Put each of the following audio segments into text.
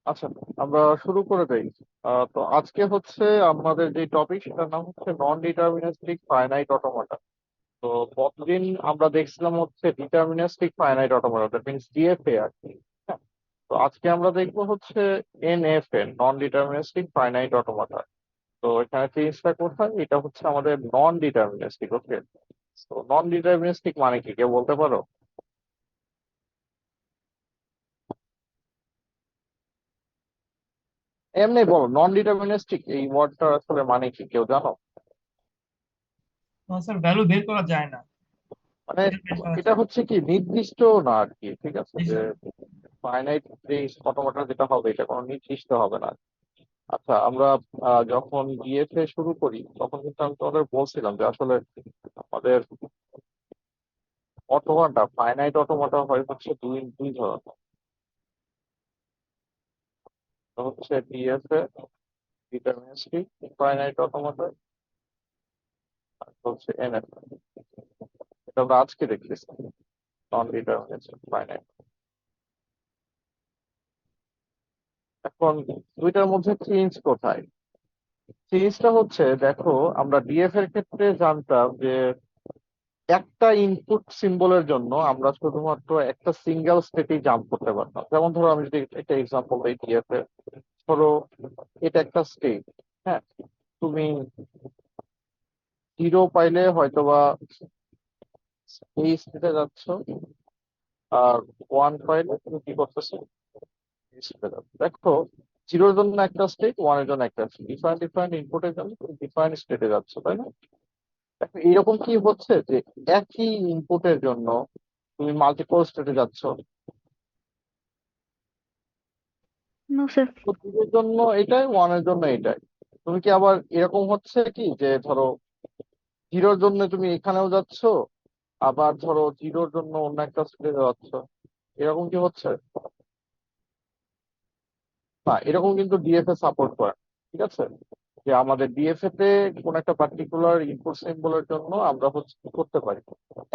আচ্ছা, আমরা শুরু করে দেই। তো আজকে হচ্ছে আমাদের যে টপিক সেটার নাম হচ্ছে নন ডিটারমিনিস্টিক ফাইনাইট অটোমাটা। তো কতদিন আমরা দেখছিলাম হচ্ছে deterministic finite automata, that means DFA আর কি। হ্যাঁ, তো আজকে আমরা দেখবো হচ্ছে NFA, non deterministic finite automata. তো এখানে চেঞ্জটা কোথায়, এটা হচ্ছে আমাদের নন ডিটারমিনিস্টিক। ওকে, তো নন ডিটারমিনিস্টিক মানে কি কেউ বলতে পারো? এমনি বলো, নন ডিটারমিনিস্টিক এই ওয়ার্ডটা আসলে মানে কি কেউ জানো? স্যার ভ্যালু বের করা যায় না, মানে ডিটারমাইন করা এটা যায় না। হচ্ছে কি নির্দিষ্ট না আর কি, ঠিক আছে? জি যে স্যার। ফাইনাইট যে অটোমেটা যেটা হবে এটা কোনো নির্দিষ্ট হবে না। আচ্ছা, আমরা যখন বিএফএ শুরু করি তখন কিন্তু আমি তোমাদের বলছিলাম যে আসলে আমাদের অটোমাটা, ফাইনাইট অটোমাটা হয় হচ্ছে দুই দুই ধরনের। একটা হচ্ছে ডিএফএ, ডিটারমিনিস্টিক ফাইনাইট অটোমাটা, আর একটা হচ্ছে এনএফএ। এটা আমরা আজকে দেখতেছি, নন ডিটারমিনিস্টিক ফাইনাইট। এখন দুইটার মধ্যে চেঞ্জ কোথায়? চেঞ্জটা হচ্ছে, দেখো, আমরা ডিএফ এর ক্ষেত্রে জানতাম যে একটা ইনপুট সিম্বলের জন্য আমরা শুধুমাত্র একটা সিঙ্গেল স্টেটেই জাম্প করতে পারতাম। যেমন ধরো আমি যদি একটা এক্সাম্পল দিই ডিএফ এর, ধরো এটা একটা স্টেট। হ্যাঁ, তুমি জিরো পাইলে হয়তোবা এই স্টেটে যাচ্ছ, আর ওয়ান পাইলে তুমি কি করতেছো, এই স্টেটে যাচ্ছ। দেখো, জিরোর জন্য একটা স্টেট, ওয়ানের জন্য একটা স্টেট, ডিফারেন্ট ডিফারেন্ট ইনপুটের জন্য তুমি ডিফারেন্ট স্টেটে যাচ্ছ, তাই না? দেখো, এইরকম কি হচ্ছে যে একই ইনপুটের জন্য তুমি মাল্টিপল স্টেটে যাচ্ছ? No sir. তো জিরোর জন্য এটাই, ওয়ানের জন্য এটাই। তুমি কি আবার এরকম হচ্ছে কি যে ধরো জিরোর জন্য তুমি এখানেও যাচ্ছ, আবার ধরো জিরোর জন্য অন্য একটা স্টেটে যাচ্ছ, এরকম কি হচ্ছে? না, এরকম কিন্তু ডিএফএ সাপোর্ট করে না, ঠিক আছে? যে আমাদের ডিএফএ তে কোন একটা পার্টিকুলার ইনপুট সিম্বলের জন্য আমরা হচ্ছে কি করতে পারি,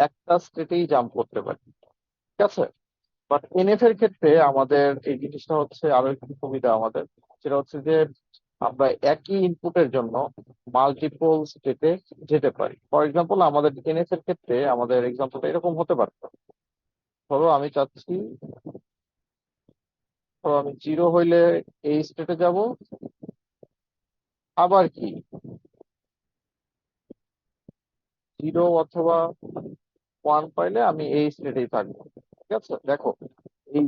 একটা স্টেটেই জাম্প করতে পারি, ঠিক আছে? বাট এনএফ এর ক্ষেত্রে আমাদের এই জিনিসটা হচ্ছে আরো একটু সুবিধা আমাদের, সেটা হচ্ছে যে আমরা একই ইনপুটের জন্য মাল্টিপল স্টেটে যেতে পারি। ফর এক্সাম্পল, আমাদের এনএফ এর ক্ষেত্রে আমাদের এক্সাম্পলটা এরকম হতে পারতো। ধরো আমি চাচ্ছি, ধরো আমি জিরো হইলে এই স্টেটে যাব, আবার কি জিরো অথবা ওয়ান পাইলে আমি এই স্টেটেই থাকবো, ঠিক আছে? দেখো, এই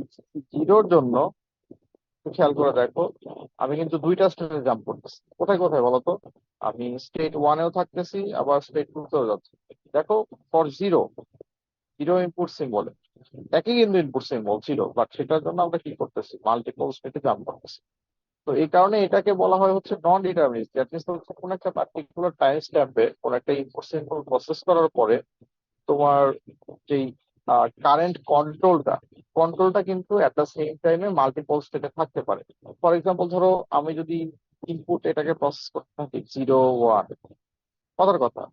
জিরোর জন্য একটু খেয়াল করে দেখো, আমি কিন্তু দুইটা স্টেটে জাম্প করতেছি। কোথায় কোথায় বলো তো? আমি স্টেট ওয়ানেও থাকতেছি, আবার স্টেট টু তেও যাচ্ছি। দেখো, ফর জিরো, জিরো ইনপুট সিম্বলে একই কিন্তু ইনপুট সিম্বল ছিল, বাট সেটার জন্য আমরা কি করতেছি, মাল্টিপল স্টেটে জাম্প করতেছি। তো এই কারণে এটাকে বলা হয় হচ্ছে নন ডিটারমিনিস্টিক। দ্যাট মিনস হচ্ছে কোন একটা পার্টিকুলার টাইম স্ট্যাম্পে কোন একটা ইনপুট সিম্বল প্রসেস করার পরে তোমার যেই কারেন্ট কন্ট্রোলটা, কন্ট্রোলটা কিন্তু এট দ্য সেম টাইমে মাল্টিপল স্টেটে থাকতে পারে। ফর এক্সাম্পল, ধরো আমি যদি ইনপুট এটাকে প্রসেস করতে থাকি জিরো ওয়ান, কথার কথা,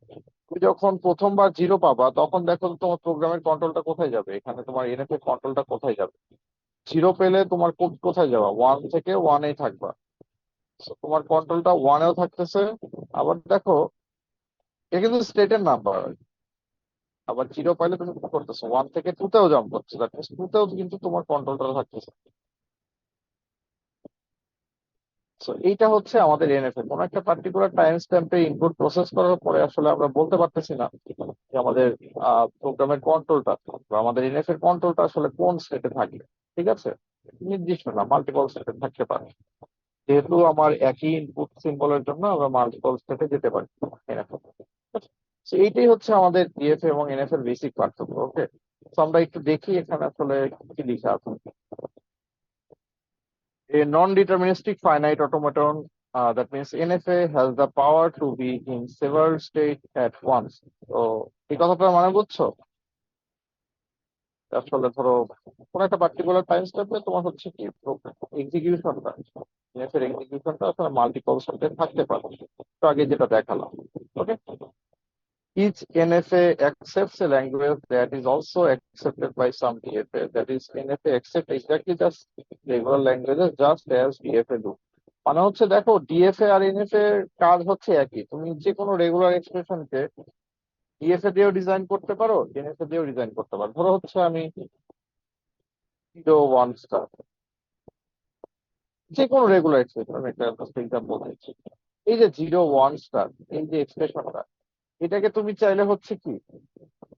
তুমি যখন প্রথমবার জিরো পাবা তখন দেখো তো তোমার প্রোগ্রামের কন্ট্রোলটা কোথায় যাবে, এখানে তোমার এনএফ এর কন্ট্রোলটা কোথায় যাবে? জিরো পেলে তোমার কোড কোথায় যাবা, ওয়ান থেকে ওয়ানেই থাকবা। So, তোমার কন্ট্রোলটা ওয়ানেও থাকতেছে। আবার দেখো, এটা কিন্তু স্টেটের নাম্বার। আবার জিরো পাইলে তুমি কি করতেছো, ওয়ান থেকে টু তেও জাম্প করছো, দ্যাট মিনস টু তেও কিন্তু তোমার কন্ট্রোলটা থাকতেছে। তো এইটা হচ্ছে আমাদের এনএফএ। কোনো একটা পার্টিকুলার টাইম স্ট্যাম্পে ইনপুট প্রসেস করার পরে আসলে আমরা বলতে পারতেছি না যে আমাদের প্রোগ্রামের কন্ট্রোলটা বা আমাদের এনএফ এর কন্ট্রোলটা আসলে কোন স্টেটে থাকবে, ঠিক আছে? নির্দিষ্ট না, মাল্টিপল স্টেটে থাকতে পারে। যেহেতু আমার একই ইনপুট সিম্বলের জন্য আমরা মাল্টিপল স্টেটে যেতে পারি এনএফ। তো এইটাই হচ্ছে আমাদের ডিএফএ এবং এনএফ এর বেসিক পার্থক্য। ওকে, তো আমরা একটু দেখি এখানে আসলে কি লেখা আছে। A non-deterministic finite automaton, that means NFA, has the power to be in several states at once. তো এই কথাটার মানে বুঝছো? আসলে ধরো কোন একটা পার্টিকুলার টাইম স্টেপে তোমার হচ্ছে কি এক্সিকিউশনটা, এনএফ এর এক্সিকিউশনটা আসলে মাল্টিপল স্টেটে থাকতে পারে। তো আগে যেটা দেখালাম। ওকে, Each NFA accepts a language that is also accepted by some DFA. That is, NFA accept exactly the regular languages just as DFA do. মানে হচ্ছে দেখো, ডিএফএ আর এনএফএ কাজ হচ্ছে একই। তুমি যে কোনো রেগুলার এক্সপ্রেশনকে ডিএফএ দিয়েও ডিজাইন করতে পারো, এনএফএ দিয়েও ডিজাইন করতে পারো। ধরো হচ্ছে আমি 0 1 স্টার, যে কোনো রেগুলার এক্সপ্রেশন, আমি একটা এক্সাম্পল দিচ্ছি। এই যে 0 1 স্টার, এই যে এক্সপ্রেশনটা, এটাকে তুমি চাইলে হচ্ছে কি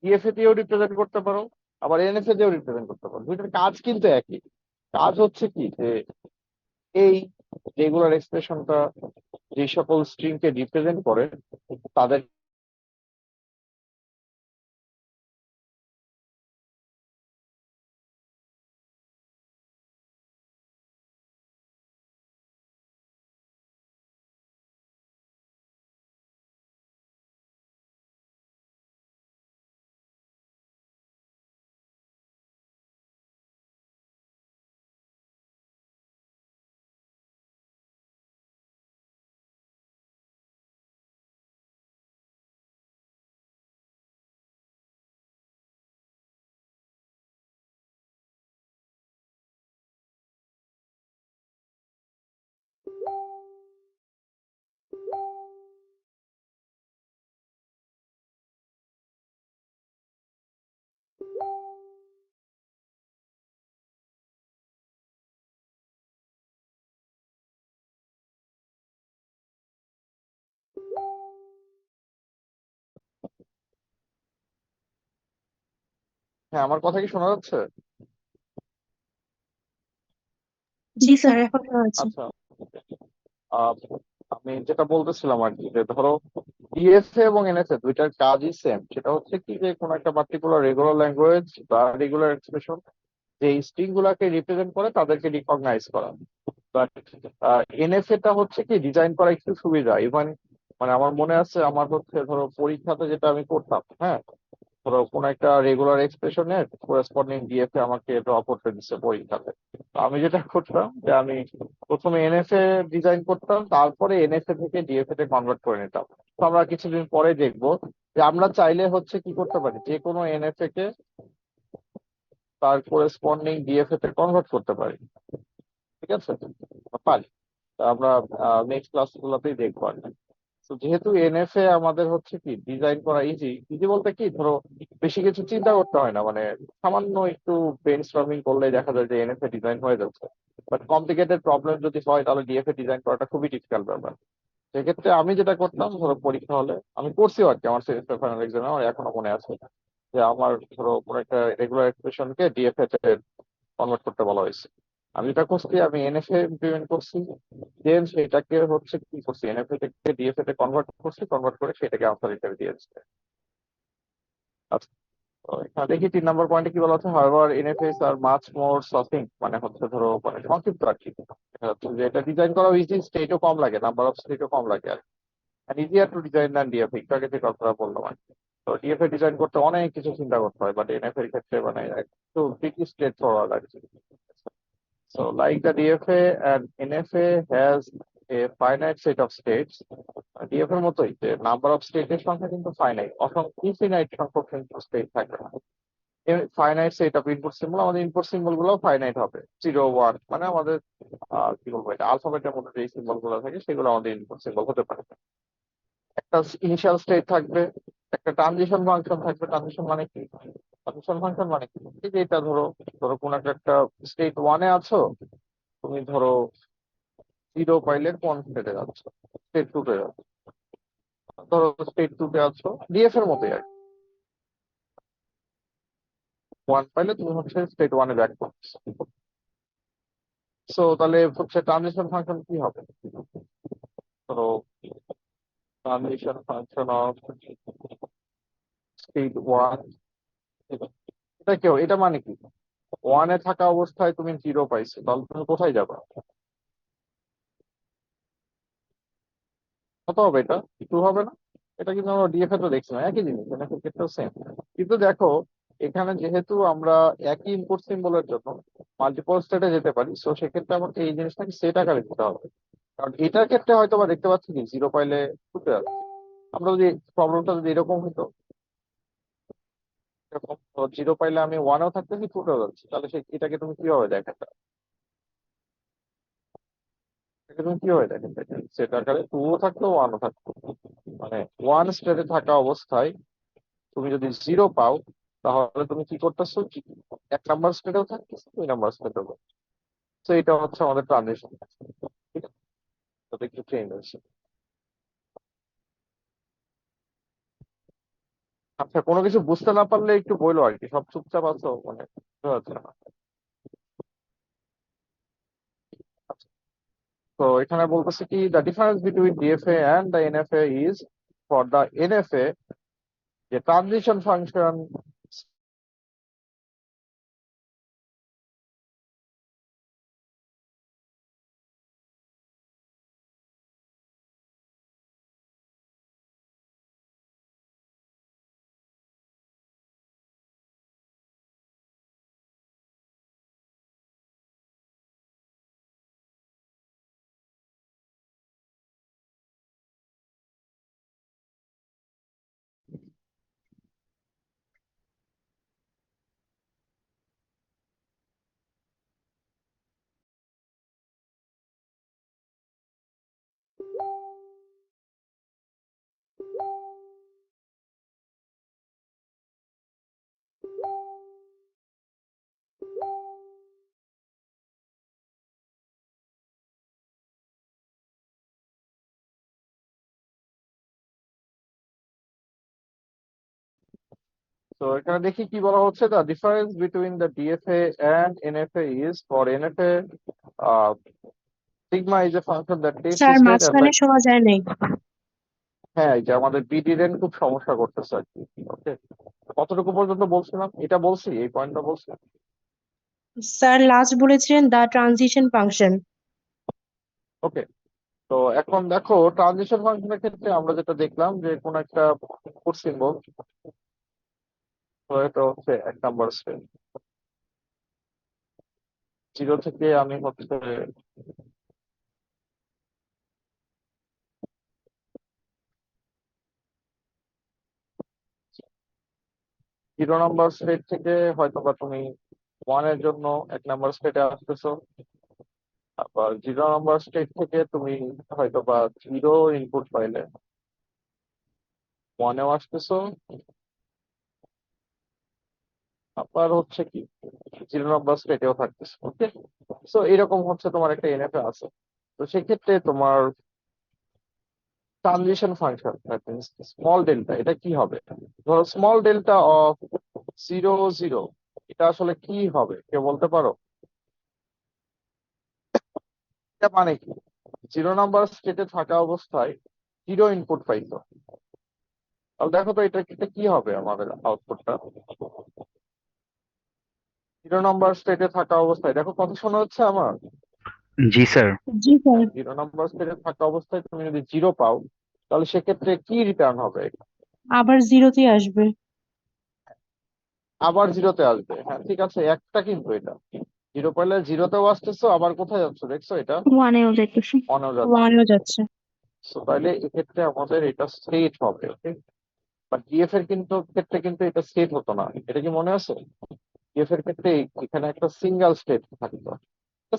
ডিএফএ দিয়েও রিপ্রেজেন্ট করতে পারো, আবার এনএফএ দিয়েও রিপ্রেজেন্ট করতে পারো। দুইটার কাজ কিন্তু একই। কাজ হচ্ছে কি যে এই রেগুলার এক্সপ্রেশনটা যে সকল স্ট্রিং কে রিপ্রেজেন্ট করে তাদের। হ্যাঁ, আমার কথা কি শোনা যাচ্ছে? জি স্যার, এখন শোনা যাচ্ছে। আচ্ছা। আহ, আমি যেটা বলতেছিলাম আর কি, যে ধরো ডিএফএ এবং এনএফএ দুইটার কাজই সেম। সেটা হচ্ছে কি যে কোনো একটা পার্টিকুলার রেগুলার ল্যাঙ্গুয়েজ বা রেগুলার এক্সপ্রেশন যে স্ট্রিং গুলাকে রিপ্রেজেন্ট করে তাদেরকে রিকগনাইজ করা। বাট এনএফএ টা হচ্ছে কি ডিজাইন করা একটু সুবিধা। ইভেন মানে আমার মনে আছে, আমার হচ্ছে ধরো পরীক্ষাতে যেটা আমি করতাম, হ্যাঁ, ধরো কোন একটা রেগুলার এক্সপ্রেশনের কোরেসপন্ডিং ডিএফএ আমাকে ড্র করতে দিচ্ছে পরীক্ষাতে। তো আমি যেটা করতাম যে আমি প্রথমে এনএফএ ডিজাইন করতাম, তারপরে এনএফএ থেকে ডিএফএ তে কনভার্ট করে নিতাম। তো আমরা কিছুদিন পরে দেখবো যে আমরা চাইলে হচ্ছে কি করতে পারি, যে কোনো এনএফএ কে তার কোরেসপন্ডিং ডিএফএ তে কনভার্ট করতে পারি। ঠিক আছে, পারি। তা আমরা নেক্সট ক্লাস গুলোতেই দেখবো আর কি। তো যেহেতু এনএফএ আমাদের হচ্ছে কি ডিজাইন করা ইজি, ইজি বলতে কি ধরো বেশি কিছু চিন্তা করতে হয় না, মানে সামান্য একটু ব্রেন স্টর্মিং করলে দেখা যায় যে এনএফএ ডিজাইন হয়ে যাচ্ছে। বাট কমপ্লিকেটেড প্রবলেম যদি হয় তাহলে ডিএফএ ডিজাইন করাটা খুবই ডিফিকাল্ট ব্যাপার। সেক্ষেত্রে আমি যেটা করতাম, ধরো পরীক্ষা হলে আমি করছি আর কি, আমার সেমিস্টার ফাইনাল এক্সামে আমার এখনো মনে আছে যে আমার ধরো কোনো একটা রেগুলার এক্সপ্রেশনকে ডিএফএ তে কনভার্ট করতে বলা হয়েছে। আমি যেটা করছি, আমি এনএফএ ইমপ্লিমেন্ট করছি, দেন সেটাকে হচ্ছে কি করছি, এনএফএ থেকে ডিএফএ তে কনভার্ট করছি, কনভার্ট করে সেটাকে আনসার হিসেবে দিয়েছি। আচ্ছা, তো এখানে দেখি 3 নম্বর পয়েন্টে কি বলা হচ্ছে, however NFAs are much more সাফিং, মানে হচ্ছে ধরো মানে সংক্ষিপ্ত আর কি। দেখা যাচ্ছে যে এটা ডিজাইন করা ইজি, স্টেটও কম লাগে, নাম্বার অফ স্টেটও কম লাগে আর easier to design than DFA, একটু আগে যে কথাটা বললাম আর কি। তো ডিএফএ ডিজাইন করতে অনেক কিছু চিন্তা করতে হয়, বাট এনএফএ এর ক্ষেত্রে মানে একটু প্রিটি স্ট্রেট ফরওয়ার্ড আর কি। So, like the DFA and NFA has a finite set of states, DFA এর মতোই যে নাম্বার অফ স্টেটের সংখ্যা কিন্তু ফাইনাইট, ইনফিনাইট সংখ্যক কিন্তু স্টেট থাকবে না। Finite set of input symbol, আমাদের ইনপুট সিম্বল গুলো ফাইনাইট হবে। 0 1 মানে আমাদের কি বলবো, এটা আলফাবেটের মধ্যে যে সিম্বল গুলো থাকে সেগুলো আমাদের ইনপুট সিম্বল হতে পারে। একটা ইনিশিয়াল স্টেট থাকবে, একটা ট্রানজিশন ফাংশন থাকবে। ট্রানজিশন মানে কি? ট্রানজিশন ফাংশন মানে কি, এই যে এটা ধরো, ধরো কোন একটা স্টেট ওয়ানে আছো, তুমি ধরো 0 পাইলে কোন স্টেটে যাচ্ছ, স্টেট 2 তে যাচ্ছ। ধরো স্টেট 2 তে আছো, ডিএফ এর মতোই আর 1 পাইলে তুমি হচ্ছে স্টেট 1-এ ব্যাক করছো। সো তাহলে হচ্ছে ট্রানজিশন ফাংশন কি হবে? ধরো ট্রানজিশন ফাংশন অফ স্টেট 1, এটা কেউ, এটা মানে কি, 1-এ থাকা অবস্থায় তুমি 0 পাইছো, তাহলে তুমি কোথায় যাবে? কত হবে এটা? 2 হবে না? এটা কিন্তু আমরা ডিএফ এ তো দেখছি না, একই জিনিস, এটা ক্ষেত্রেও সেম। কিন্তু দেখো, এখানে যেহেতু আমরা একই ইনপুট সিম্বলের জন্য মাল্টিপল স্টেটে যেতে পারি, সো সেক্ষেত্রে আমাকে এই জিনিসটাকে সেট আকারে দিতে হবে। কারণ এটার ক্ষেত্রে হয়তো বা দেখতে পাচ্ছি কি 0 পাইলে 2 তে যাচ্ছে, আমরা যদি প্রবলেমটা যদি এরকম হতো, এরকম তো জিরো পাইলে আমি ওয়ানও থাকতেছি, টুতেও যাচ্ছি, তাহলে এটাকে তুমি কিভাবে দেখাতে? এটাকে তুমি কিভাবে দেখাতে? সেটা আকারে টুও থাকতো, ওয়ানও থাকতো। মানে ওয়ান স্টেটে থাকা অবস্থায় তুমি যদি জিরো পাও, তাহলে তুমি কি করতেছো? এক নাম্বার স্টেটেও থাকতেছো, দুই নাম্বার স্টেটেও। তো এটা হচ্ছে আমাদের ট্রানজিশন। ঠিক আছে, তো একটু চেঞ্জ হয়েছে। আচ্ছা, কোনো কিছু বুঝতে না পারলে একটু বললো আর কি, সব চুপচাপ আছো মানে, বুঝতে পারছি না। আচ্ছা, তো এখানে বলতেছে কি, the difference between DFA and the NFA is, for the NFA যে ট্রানজিশন ফাংশন। তো এখানে দেখি কি বলা হচ্ছে, the difference between the DFA and NFA is, for NFA sigma is a function that takes sir state as মাঝখানে শোনা যায় নাই। হ্যাঁ, এই যে আমাদের বিডিরেন খুব সমস্যা করতেছে আর কি। ওকে, কতটুকু পর্যন্ত বলছিলাম? এটা বলছি, এই পয়েন্টটা বলছি। স্যার লাস্ট বলেছিলেন দা ট্রানজিশন ফাংশন। ওকে, তো এখন দেখো ট্রানজিশন ফাংশনের ক্ষেত্রে আমরা যেটা দেখলাম যে কোন একটা ইনপুট সিম্বল, তো এটা হচ্ছে এক নাম্বার স্টেপ। জিরো থেকে আমি হচ্ছে জিরো নাম্বার স্টেট থেকে হয়তো বা তুমি ওয়ানের জন্য এক নাম্বার স্টেটে আসতেছো, আবার জিরো নাম্বার স্টেট থেকে তুমি হয়তো বা জিরো ইনপুট পাইলে ওয়ানেও আসতেছো, আবার হচ্ছে কি জিরো নাম্বার স্টেটেও থাকতেছে। ওকে, সো এরকম হচ্ছে তোমার একটা এনএফএ আছে। তো সেক্ষেত্রে তোমার ট্রানজিশন ফাংশন স্মল ডেল্টা এটা কি হবে? ধরো small delta of zero zero, এটা আসলে কি হবে কেউ বলতে পারো? এটা মানে কি? জিরো নাম্বার স্টেটে থাকা অবস্থায় জিরো ইনপুট পাইতো, তাহলে দেখো তো এটা কি হবে আমাদের আউটপুটটা? জিরো নাম্বার স্টেটে থাকা অবস্থায় দেখো কত শোনা হচ্ছে আমার। জি স্যার। জি স্যার। জিরো নাম্বার স্টেটে থাকা অবস্থায় তুমি যদি জিরো পাও, তাহলে সেক্ষেত্রে কি রিটার্ন হবে? আবার জিরোতে আসবে। আবার জিরোতে আসবে, হ্যাঁ ঠিক আছে, একটা কিন্তু এটা জিরো পাইলে জিরোতেও আসতেছো, আবার কোথায় যাচ্ছে দেখছো এটা? ওয়ানেও যাইতেছে। অনেও যাচ্ছে। ওয়ানেও যাচ্ছে। So, তাইলে এক্ষেত্রে আমাদের এটা স্টেট হবে। ওকে, বাট ডিএফ এর কিন্তু ক্ষেত্রে কিন্তু এটা স্টেট হতো না, এটা কি মনে আছে? ডিএফ এর ক্ষেত্রে এখানে একটা সিঙ্গেল স্টেট থাকতো,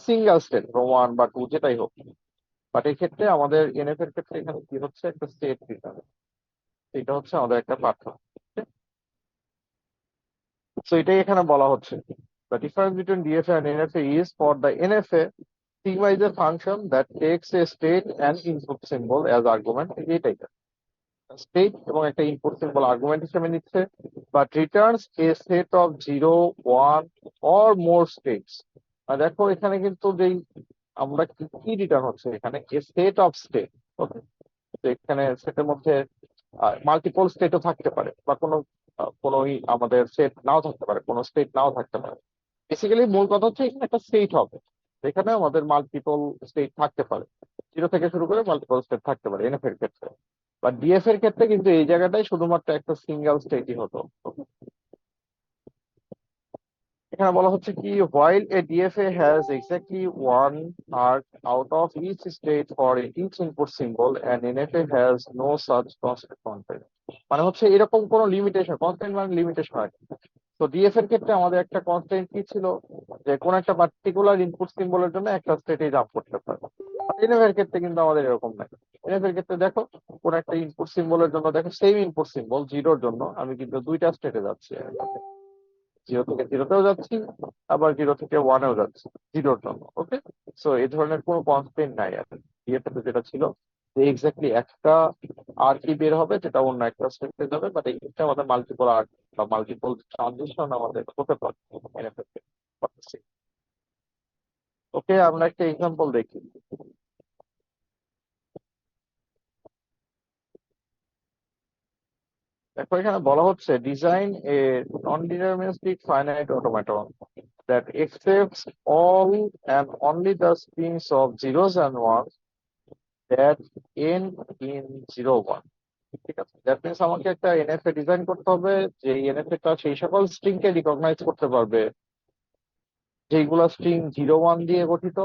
সিঙ্গেল স্টেট ওয়ান বা টু যেটাই হোক। বাট এই ক্ষেত্রে আমাদের এনএফ এর ক্ষেত্রে এখানে কি হচ্ছে, একটা স্টেট রিটার্ন। এটা হচ্ছে আমাদের একটা পার্থক্য। তো এটাই এখানে বলা হচ্ছে, the difference between DFA and NFA is, for the NFA sigma is a function that takes a state and input symbol as argument। এটাই স্টেট এবং একটা ইনপুট সিম্বল আর্গুমেন্ট হিসেবে নিচ্ছে, but Returns A set of zero one or more states. দেখো এখানে কিন্তু যেই আমরা কি রিটার্ন হচ্ছে এখানে, এ সেট অফ স্টেট। ওকে, তো এখানে সেটের মধ্যে মাল্টিপল স্টেটও থাকতে পারে, বা কোনো আমাদের সেট নাও থাকতে পারে, কোনো স্টেট নাও থাকতে পারে। বেসিক্যালি মূল কথা হচ্ছে এখানে একটা স্টেট হবে, যেখানে আমাদের মাল্টিপল স্টেট থাকতে পারে, জিরো থেকে শুরু করে মাল্টিপল স্টেট থাকতে পারে এনএফ এর ক্ষেত্রে। বা ডিএফ এর ক্ষেত্রে কিন্তু এই জায়গাটাই শুধুমাত্র একটা সিঙ্গেল স্টেটই হতো। এখানে বলা হচ্ছে কি, while a DFA has exactly one arc out of each state for each input symbol, and NFA has no such constant content. মানে হচ্ছে এরকম কোনো লিমিটেশন, কনস্ট্যান্ট মানে লিমিটেশন হয়। তো ডিএফ এর ক্ষেত্রে আমাদের একটা কনস্ট্যান্ট কি ছিল, যে কোন একটা পার্টিকুলার ইনপুট সিম্বলের জন্য একটা স্টেটে জাম্প করতে পারে। এনএফ এর ক্ষেত্রে কিন্তু আমাদের এরকম নাই। এনএফ এর ক্ষেত্রে দেখো, কোন একটা ইনপুট সিম্বলের জন্য দেখো, সেম ইনপুট সিম্বল জিরোর জন্য আমি কিন্তু দুইটা স্টেটে যাচ্ছি, জিরো থেকে জিরোতেও যাচ্ছি, আবার জিরো থেকে ওয়ানেও যাচ্ছি জিরোর জন্য। ওকে, সো এই ধরনের কোনো কনস্ট্যান্ট নাই। আর ডিএফএ যেটা ছিল, যে এক্স্যাক্টলি একটা আর কি বের হবে যেটা অন্য একটা স্টেটে যাবে, বাট এই ক্ষেত্রে আমাদের মাল্টিপল আর বা মাল্টিপল ট্রানজিশন আমাদের হতে পারে এনএফএ তে। ওকে, আমরা একটা এক্সাম্পল দেখি। দেখো এখানে বলা হচ্ছে, design a non deterministic finite automaton that accepts all and only the strings of zeros and ones that end in 01. ঠিক আছে, দ্যাট মিনস আমাকে একটা এনএফএ ডিজাইন করতে হবে, যে এনএফএ টা সেই সকল স্ট্রিং কে রিকগনাইজ করতে পারবে যেগুলা স্ট্রিং 01 দিয়ে গঠিত,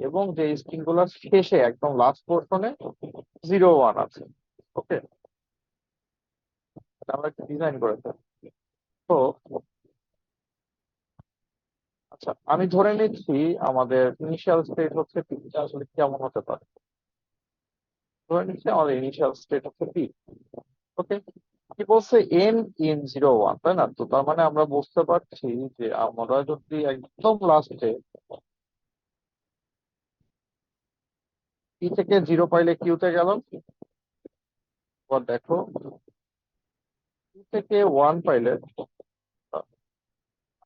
এবং যে স্ট্রিং গুলার শেষে একদম লাস্ট পোর্শনে 01 আছে। ওকে, আমরা একটা ডিজাইন করে ফেলি। তো আচ্ছা, আমি ধরে নিচ্ছি আমাদের ইনিশিয়াল স্টেট হচ্ছে পি। আসলে কেমন হতে পারে, ধরে নিচ্ছি আমাদের ইনিশিয়াল স্টেট হচ্ছে পি। ওকে, কি বলছে, এন ইন 01, তাই না? তো তার মানে আমরা বুঝতে পারছি যে আমরা যদি একদম লাস্টে পি থেকে জিরো পাইলে কিউতে গেলাম, এবার দেখো পি থেকে ওয়ান পাইলে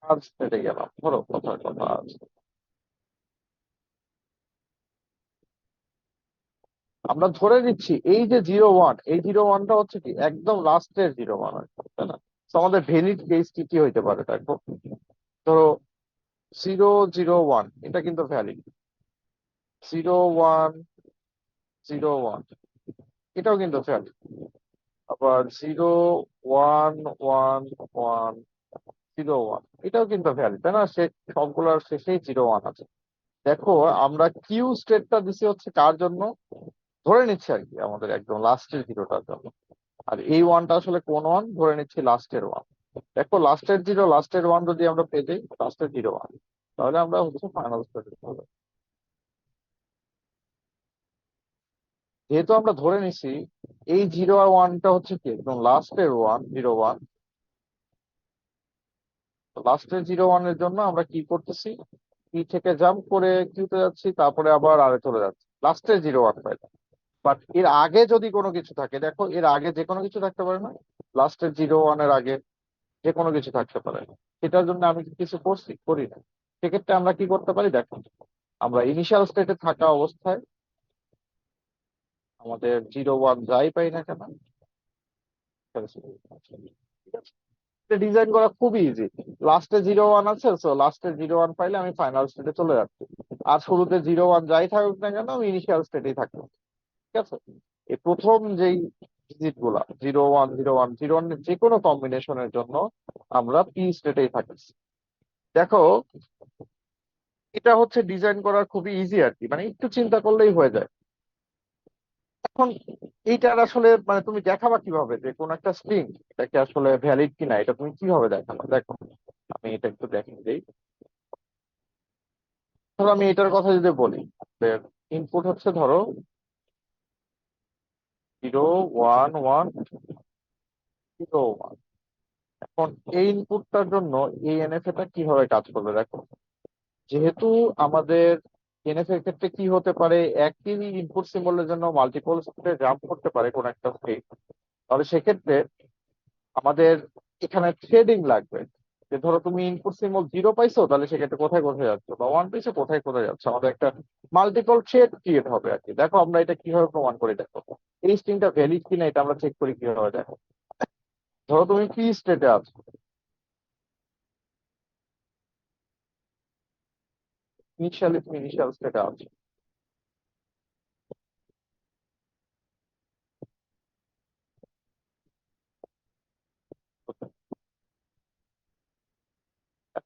আর স্টেটে গেলাম, ধরো কথার কথা আজ। আমরা ধরে নিচ্ছি এই যে 01, এই 01টা হচ্ছে কি একদম লাস্টের 01, তাই না? তো আমাদের ভ্যালিড কেস কি কি হইতে পারে দেখো। ধরো 001, এটা কিন্তু ভ্যালিড। 0101, এটাও কিন্তু ভ্যালিড। আবার 01110, এটাও কিন্তু ভ্যালিড, তাই না? সে সবগুলোর শেষেই 01 আছে। দেখো, আমরা কিউ স্টেটটা দিছি হচ্ছে কার জন্য, ধরে নিচ্ছি আর কি আমাদের একদম লাস্টের জিরোটার জন্য। আর এই ওয়ানটা আসলে কোন ওয়ান, ধরে নিচ্ছি লাস্টের ওয়ান। দেখো, লাস্টের জিরো লাস্টের ওয়ান যদি আমরা পেয়ে যাই, লাস্টের 01, তাহলে আমরা হচ্ছে ফাইনাল স্টেটে চলে যাবো। যেহেতু আমরা ধরে নিছি এই 01টা হচ্ছে কি একদম লাস্টের ওয়ান, 01, লাস্টের 01 এর জন্য আমরা কি করতেছি, পি থেকে জাম্প করে কিউতে যাচ্ছি, তারপরে আবার আরে চলে যাচ্ছি লাস্টের 01 পাই। বাট এর আগে যদি কোনো কিছু থাকে, দেখো এর আগে যে কোনো কিছু থাকতে পারে না, লাস্টের 01 এর আগে যে কোনো কিছু থাকতে পারে। সেটার জন্য আমি কি কিছু করছি, করি না। সেক্ষেত্রে আমরা কি করতে পারি দেখো, আমরা ইনিশিয়াল স্টেটে থাকা অবস্থায় আমাদের 01 যাই পাই না কেন, ডিজাইন করা খুবই ইজি। লাস্টে 01 আছে, সো লাস্টে 01 পাইলে আমি ফাইনাল স্টেটে চলে যাচ্ছি। আর শুরুতে 01 যাই থাকুক না কেন, আমি ইনিশিয়াল স্টেটেই থাকবো। ঠিক আছে, এই প্রথম যেই ডিজিট গুলা 010101 যে কোনো কম্বিনেশনের জন্য আমরা পি স্টেটেই থাকছি। দেখো, এটা হচ্ছে ডিজাইন করা খুবই ইজি আর কি, মানে একটু চিন্তা করলেই হয়ে যায়। এখন এইটার আসলে মানে তুমি দেখাবা কিভাবে যে কোন একটা স্ট্রিং এটাকে আসলে ভ্যালিড কিনা, এটা তুমি কিভাবে দেখাবা দেখো। আমি এটা একটু দেখে দিই। ধরো আমি এটার কথা যদি বলি, ইনপুট হচ্ছে ধরো 01101। এখন এই ইনপুটটার জন্য এই এনএফএ টা কিভাবে কাজ করবে দেখো। যেহেতু আমাদের এনএফএ এর ক্ষেত্রে কি হতে পারে, একই ইনপুট সিম্বলের জন্য মাল্টিপল স্টেটে জাম্প করতে পারে কোন একটা স্টেট, তাহলে সেক্ষেত্রে আমাদের এখানে থ্রেডিং লাগবে। যে ধরো তুমি ইনপুট সিম্বল জিরো পাইছো, তাহলে সেক্ষেত্রে কোথায় কোথায় যাচ্ছ, বা ওয়ান পাইছো কোথায় কোথায় যাচ্ছে, আমাদের একটা মাল্টিপল থ্রেড ক্রিয়েট হবে আর কি। দেখো আমরা এটা কিভাবে প্রমাণ করি দেখো, এই স্ট্রিংটা ভ্যালিড কিনা এটা আমরা চেক করি কিভাবে দেখো। ধরো তুমি পি স্টেটে আছো, ইনিশিয়ালি তুমি ইনিশিয়াল স্টেটে আছো।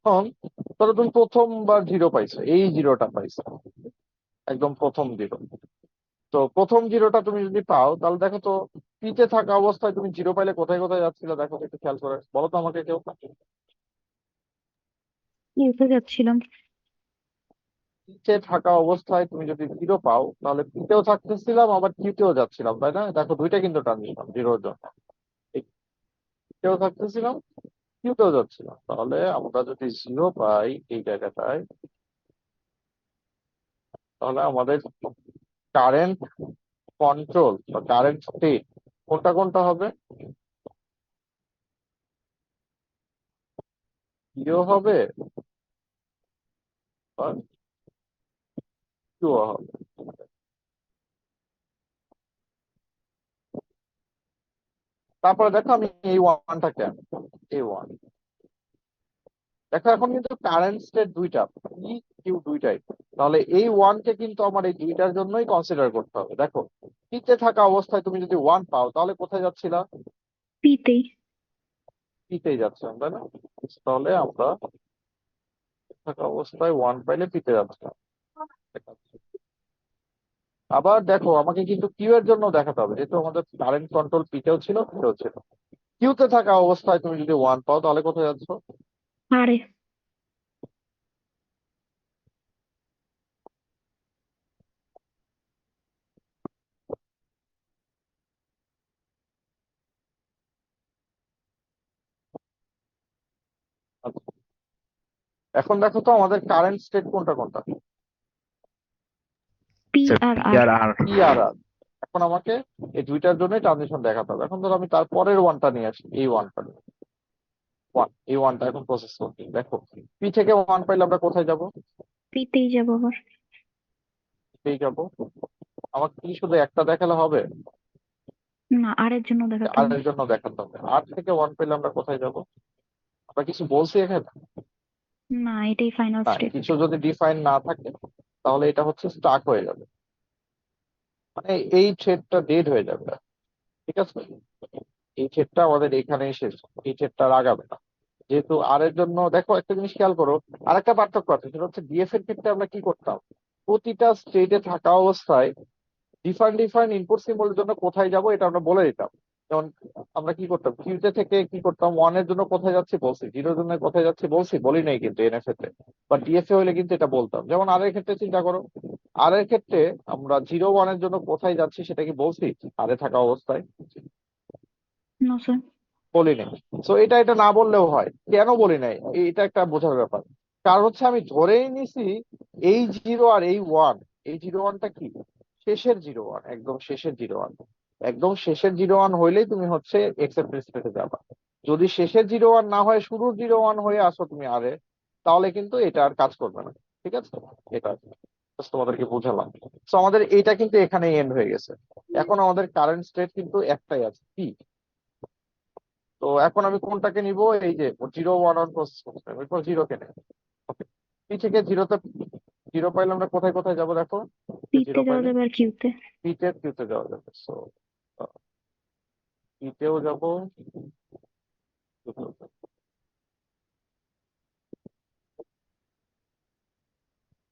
এখন ধরো তুমি প্রথমবার জিরো পাইছো, এই জিরোটা পাইছো, একদম প্রথম জিরো। তো প্রথম জিরোটা তুমি যদি পাও তাহলে দেখো তো, পিতে থাকা অবস্থায় তুমি জিরো পাইলে কোথায় কোথায় যাচ্ছিলে, দেখো তো একটু খেয়াল করে বলো তো আমাকে কেউ। ইউতে যাচ্ছিলাম। পিতে থাকা অবস্থায় তুমি যদি জিরো পাও তাহলে পিতেও থাকতেছিলাম, আবার কিউতেও যাচ্ছিলাম, তাই না? দেখো দুইটা কিন্তু ট্রানজিশন জিরোর জন্য। এই পিতেও থাকতেছিলাম, কিউতেও যাচ্ছিলাম, তাহলে আমরা যদি জিরো পাই এই জায়গাটায়, তাহলে আমাদের কারেন্ট কন্ট্রোল বা কারেন্ট স্টেট কোনটা কোনটা হবে? জিরো হবে আর কিউ হবে। তারপরে দেখো আমি এই ওয়ানটা কেন, এই ওয়ান, দেখো এখন কিন্তু কারেন্ট স্টেট দুইটা, পি কিউ দুইটাই। তাহলে এই ওয়ানকে কিন্তু আমার এই দুইটার জন্যই কনসিডার করতে হবে। দেখো পিতে থাকা অবস্থায় তুমি যদি ওয়ান পাও তাহলে কোথায় যাচ্ছিলা? পিতেই। পিতেই যাচ্ছিলাম, তাই না? তাহলে আমরা থাকা অবস্থায় ওয়ান পাইলে পিতে যাচ্ছিলাম। আবার দেখো আমাকে কিন্তু কিউ এর জন্য দেখাতে হবে, যেহেতু আমাদের কারেন্ট কন্ট্রোল পিতেও ছিল পিতেও ছিল। কিউতে থাকা অবস্থায় তুমি যদি ওয়ান পাও তাহলে কোথায় যাচ্ছ? আরে। আচ্ছা, এখন দেখো তো আমাদের কারেন্ট স্টেট কোনটা কোনটা? পি আচ্ছা, আর পি আর। আর আর। পি আর আর। এখন আমাকে এই দুইটার জন্যই ট্রানজিশন দেখাতে হবে। এখন ধরো আমি তার পরের ওয়ানটা নিয়ে আসি, এই ওয়ানটা নিয়ে, ওয়ান, এই ওয়ানটা এখন প্রসেস করছি। দেখো পি থেকে ওয়ান পাইলে আমরা কোথায় যাব? পিতেই যাবো আবার। এই যাব। আমাকে কি শুধু একটা দেখালে হবে? না, আর এর জন্য দেখাতে আর হবে। এর জন্য দেখাতে হবে। আর থেকে ওয়ান পেলে আমরা কোথায় যাব? আমরা কিছু বলছি এখানে? না, এটাই ফাইনাল না, স্টেপ। কিছু যদি ডিফাইন না থাকে তাহলে এটা হচ্ছে স্টাক হয়ে যাবে, মানে এই থ্রেডটা ডেড হয়ে যাবে। ঠিক আছে, এই থ্রেডটা আমাদের এখানেই শেষ, এই থ্রেডটা আর আগাবে না। যেহেতু আর এর জন্য দেখো একটা জিনিস খেয়াল করো, আরেকটা পার্থক্য আছে, সেটা হচ্ছে ডিএফ এর ক্ষেত্রে আমরা কি করতাম, প্রতিটা স্টেটে থাকা অবস্থায় ডিফারেন্ট ডিফারেন্ট ইনপুট সিম্বলের জন্য কোথায় যাব এটা আমরা বলে দিতাম। যেমন আমরা কি করতাম, কিউতে থেকে কি করতাম, ওয়ান এর জন্য কোথায় যাচ্ছি বলছি, জিরোর জন্য কোথায় যাচ্ছি বলছি, বলি নাই কিন্তু এনএফ তে। বা ডিএফ এ হলে কিন্তু এটা বলতাম। যেমন আর এর ক্ষেত্রে চিন্তা করো, আর এর ক্ষেত্রে আমরা জিরো ওয়ান এর জন্য কোথায় যাচ্ছি সেটা কি বলছি আর এ থাকা অবস্থায়? No sir. বলি নাই। তো এটা এটা না বললেও হয়, কেন বলি নাই এটা একটা বোঝার ব্যাপার। কারণ হচ্ছে আমি ধরেই নিছি এই জিরো আর এই ওয়ান, এই জিরো ওয়ানটা কি শেষের জিরো ওয়ান, একদম শেষের জিরো ওয়ান। একদম শেষের জিরো ওয়ান হইলেই তুমি হচ্ছে এক্সেপ্টেন্স স্টেটে যাবা। যদি শেষের জিরো ওয়ান না হয় শুরুর জিরো ওয়ান হয়ে আসো তুমি আরে, তাহলে কিন্তু এটা আর কাজ করবে না। ঠিক আছে, এটা just তোমাদেরকে বুঝালাম। তো আমাদের এটা কিন্তু এখানে এন্ড হয়ে গেছে। এখন আমাদের কারেন্ট স্টেট কিন্তু একটাই আছে, কি? তো এখন আমি কোনটাকে নিব, এই যে জিরো ওয়ান ওয়ান প্রসেস করতে হবে, এরপর জিরো কে নেব। ওকে, পি থেকে জিরোতে, জিরো পাইলে আমরা কোথায় কোথায় যাব দেখো? পিতে জিরো যাওয়া পাইলে যাবে আর কিউতে। পিতে কিউতে যাওয়া যাবে। সো পিতেও যাব, কিউতেও যাবো।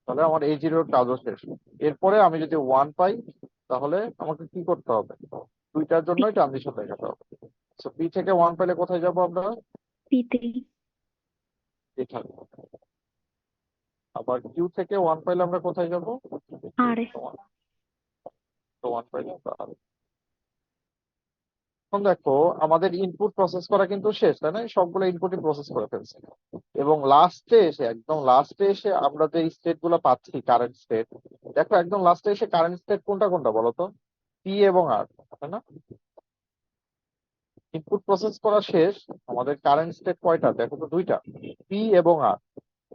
তাহলে আমার এই জিরোর কাজও শেষ। এরপরে আমি যদি ওয়ান পাই তাহলে আমাকে কি করতে হবে, দুইটার জন্যই ট্রানজিশন দেখাতে হবে। সো পি থেকে ওয়ান পাইলে কোথায় যাব আমরা? পিতেই। এখানে। আবার কিউ থেকে ওয়ান পাইলে আমরা কোথায় যাব? আরে। ওয়ান পাইলে আমরা এখন দেখো আমাদের ইনপুট প্রসেস করা কিন্তু শেষ, তাই না? সবগুলো ইনপুটই প্রসেস করে ফেলছি। এবং লাস্টে এসে, একদম লাস্টে এসে আমরা যে স্টেট গুলো পাচ্ছি কারেন্ট স্টেট, দেখো একদম লাস্টে এসে কারেন্ট স্টেট কোনটা কোনটা বলো তো? পি এবং আর, তাই না? ইনপুট প্রসেস করা শেষ, আমাদের কারেন্ট স্টেট কয়টা দেখো তো? দুইটা, পি এবং আর।